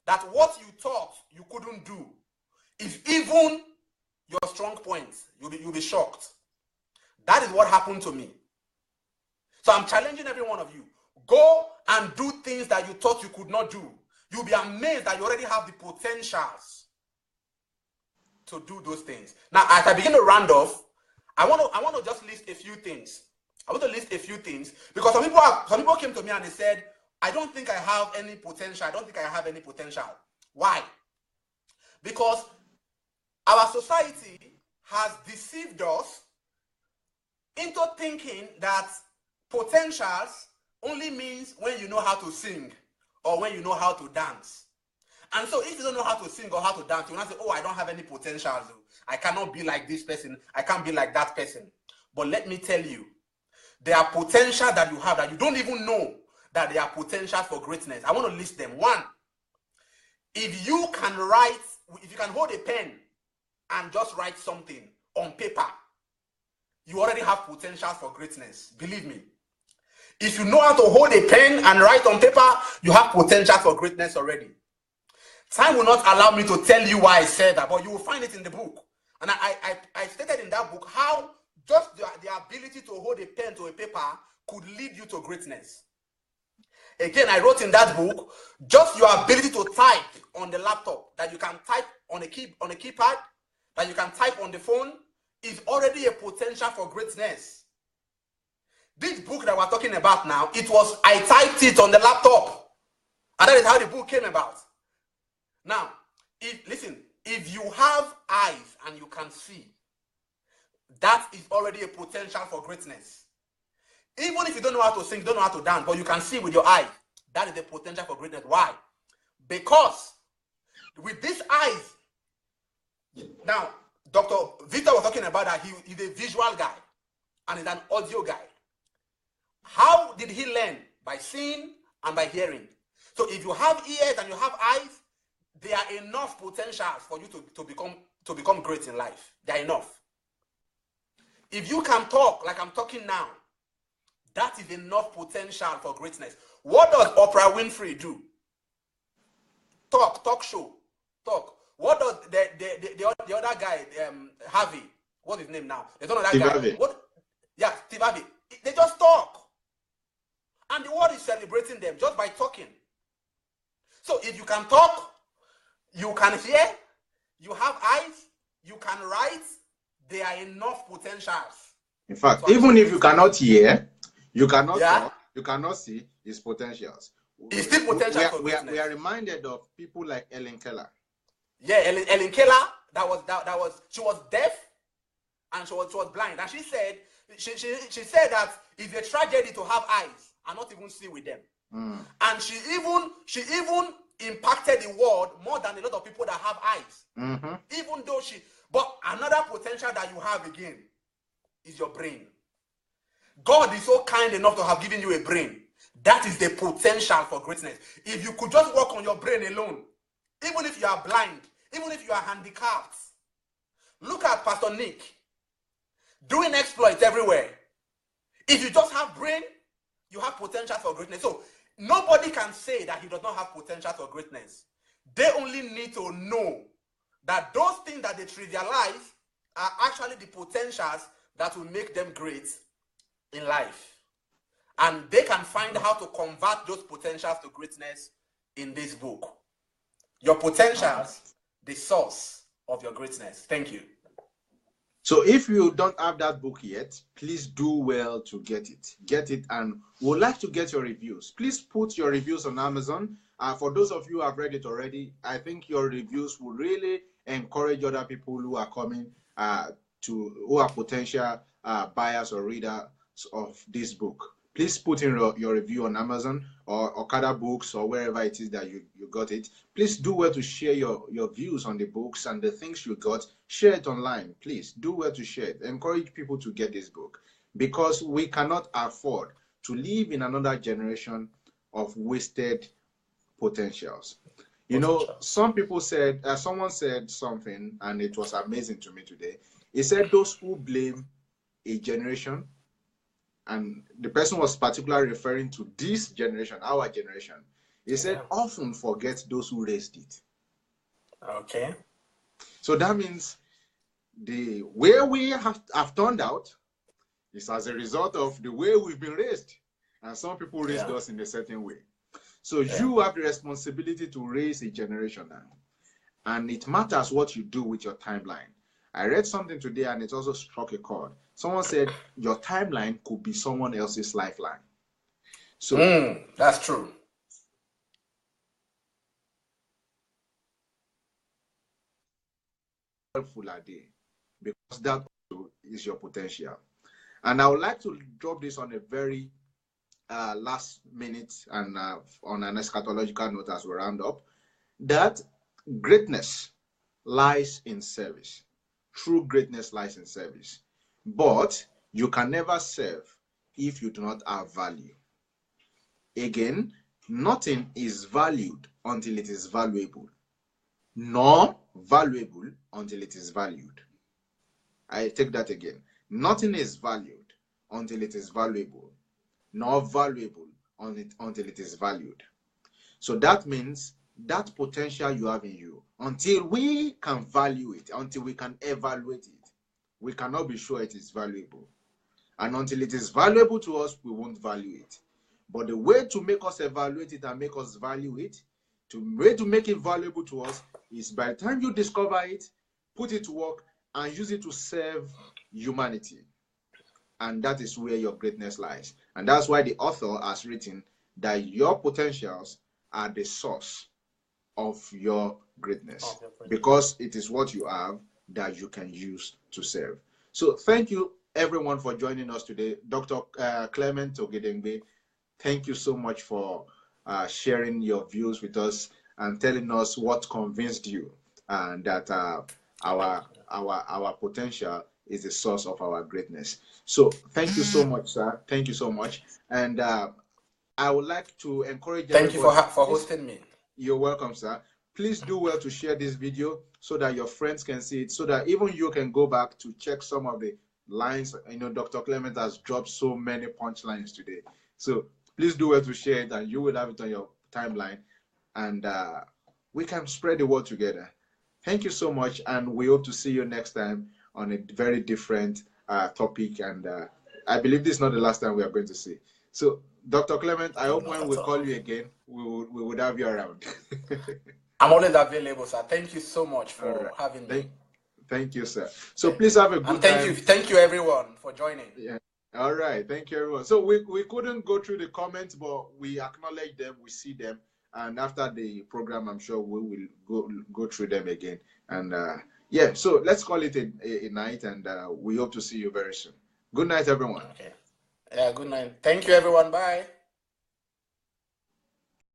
that what you thought you couldn't do is even your strong points. You'll be shocked. That is what happened to me. So I'm challenging every one of you. Go and do things that you thought you could not do. You'll be amazed that you already have the potentials to do those things. Now, as I begin to round off, I want to just list a few things. I want to list a few things because some people came to me and they said, I don't think I have any potential. I don't think I have any potential. Why? Because our society has deceived us into thinking that potentials only means when you know how to sing or when you know how to dance. And so if you don't know how to sing or how to dance, you will not say, oh, I don't have any potentials. I cannot be like this person. I can't be like that person. But let me tell you, there are potential that you have that you don't even know that there are potentials for greatness. I want to list them. One, if you can write, if you can hold a pen and just write something on paper, you already have potential for greatness. Believe me. If you know how to hold a pen and write on paper, you have potential for greatness already. Time will not allow me to tell you why I said that, but you will find it in the book. And I stated in that book how just the ability to hold a pen to a paper could lead you to greatness. Again, I wrote in that book, just your ability to type on the laptop, that you can type on a keypad, that you can type on the phone, is already a potential for greatness. This book that we're talking about now, I typed it on the laptop. And that is how the book came about. Now, if you have eyes and you can see, that is already a potential for greatness. Even if you don't know how to sing, don't know how to dance, but you can see with your eyes, that is the potential for greatness. Why? Because with these eyes, now, Dr. Victor was talking about that he's a visual guy and he's an audio guy. How did he learn? By seeing and by hearing. So if you have ears and you have eyes, there are enough potentials for you to become great in life. There are enough. If you can talk like I'm talking now, that is enough potential for greatness. What does Oprah Winfrey do? Talk show. What does the other guy, Harvey, what's his name now? There's another Steve guy. Harvey. Steve Harvey. They just talk. And the world is celebrating them just by talking. So if you can talk, you can hear, you have eyes, you can write, there are enough potentials. In fact, so even if you cannot hear, you cannot talk, you cannot see, it's potentials. It's still potential for greatness. We are reminded of people like Ellen Keller. Yeah, Ellen Keller, she was deaf and she was blind. And she said that it's a tragedy to have eyes and not even see with them. And she even impacted the world more than a lot of people that have eyes. Even though but another potential that you have again is your brain. God is so kind enough to have given you a brain. That is the potential for greatness. If you could just work on your brain alone, even if you are blind, even if you are handicapped, look at Pastor Nick doing exploits everywhere. If you just have brain, you have potential for greatness. So nobody can say that he does not have potential for greatness. They only need to know that those things that they trivialize are actually the potentials that will make them great in life. And they can find how to convert those potentials to greatness in this book. Your potentials, the source of your greatness. Thank you. So if you don't have that book yet, please do well to get it. Get it, and we'd like to get your reviews. Please put your reviews on Amazon. For those of you who have read it already, I think your reviews will really encourage other people who are coming who are potential buyers or readers of this book. Please put in your review on Amazon or Okada Books or wherever it is that you got it. Please do well to share your views on the books and the things you got. Share it online. Please do well to share it. Encourage people to get this book, because we cannot afford to live in another generation of wasted potentials. You know, some people said, someone said something, and it was amazing to me today. He said, those who blame a generation, and the person was particularly referring to this generation, our generation. He said, often forget those who raised it. Okay. So that means the way we have turned out is as a result of the way we've been raised. And some people raised us in a certain way. So you have the responsibility to raise a generation now. And it matters what you do with your timeline. I read something today and it also struck a chord. Someone said your timeline could be someone else's lifeline. So that's true. Helpful are they? Because that also is your potential. And I would like to drop this on a very last minute and on an eschatological note as we round up, that greatness lies in service. True greatness lies in service. But you can never serve if you do not have value. Again, nothing is valued until it is valuable, nor valuable until it is valued. I take that again. Nothing is valued until it is valuable, nor valuable until it is valued. So that means that potential you have in you, until we can value it, until we can evaluate it, we cannot be sure it is valuable. And until it is valuable to us, we won't value it. But the way to make us evaluate it and make us value it, the way to make it valuable to us, is by the time you discover it, put it to work, and use it to serve humanity. And that is where your greatness lies. And that's why the author has written that your potentials are the source of your greatness, because it is what you have that you can use to serve. So thank you everyone for joining us today. Dr. Clement Ogedegbe, thank you so much for sharing your views with us and telling us what convinced you and that our potential is the source of our greatness. So thank you so much, sir. Thank you so much. And I would like to encourage Thank you everybody. for hosting me. You're welcome, sir. Please do well to share this video so that your friends can see it, so that even you can go back to check some of the lines. You know, Dr. Clement has dropped so many punchlines today. So please do well to share it, and you will have it on your timeline. And we can spread the word together. Thank you so much, and we hope to see you next time on a very different topic. And I believe this is not the last time we are going to see. So, Dr. Clement, I hope when we call you again, we would have you around. I'm always available, sir. Thank you so much for having me. Thank you, sir. So please have a good time. Thank you everyone for joining. Yeah. All right. Thank you, everyone. So we couldn't go through the comments, but we acknowledge them, we see them, and after the program, I'm sure we will go through them again. And yeah, so let's call it a night, and we hope to see you very soon. Good night, everyone. Okay. Yeah, good night. Thank you, everyone. Bye.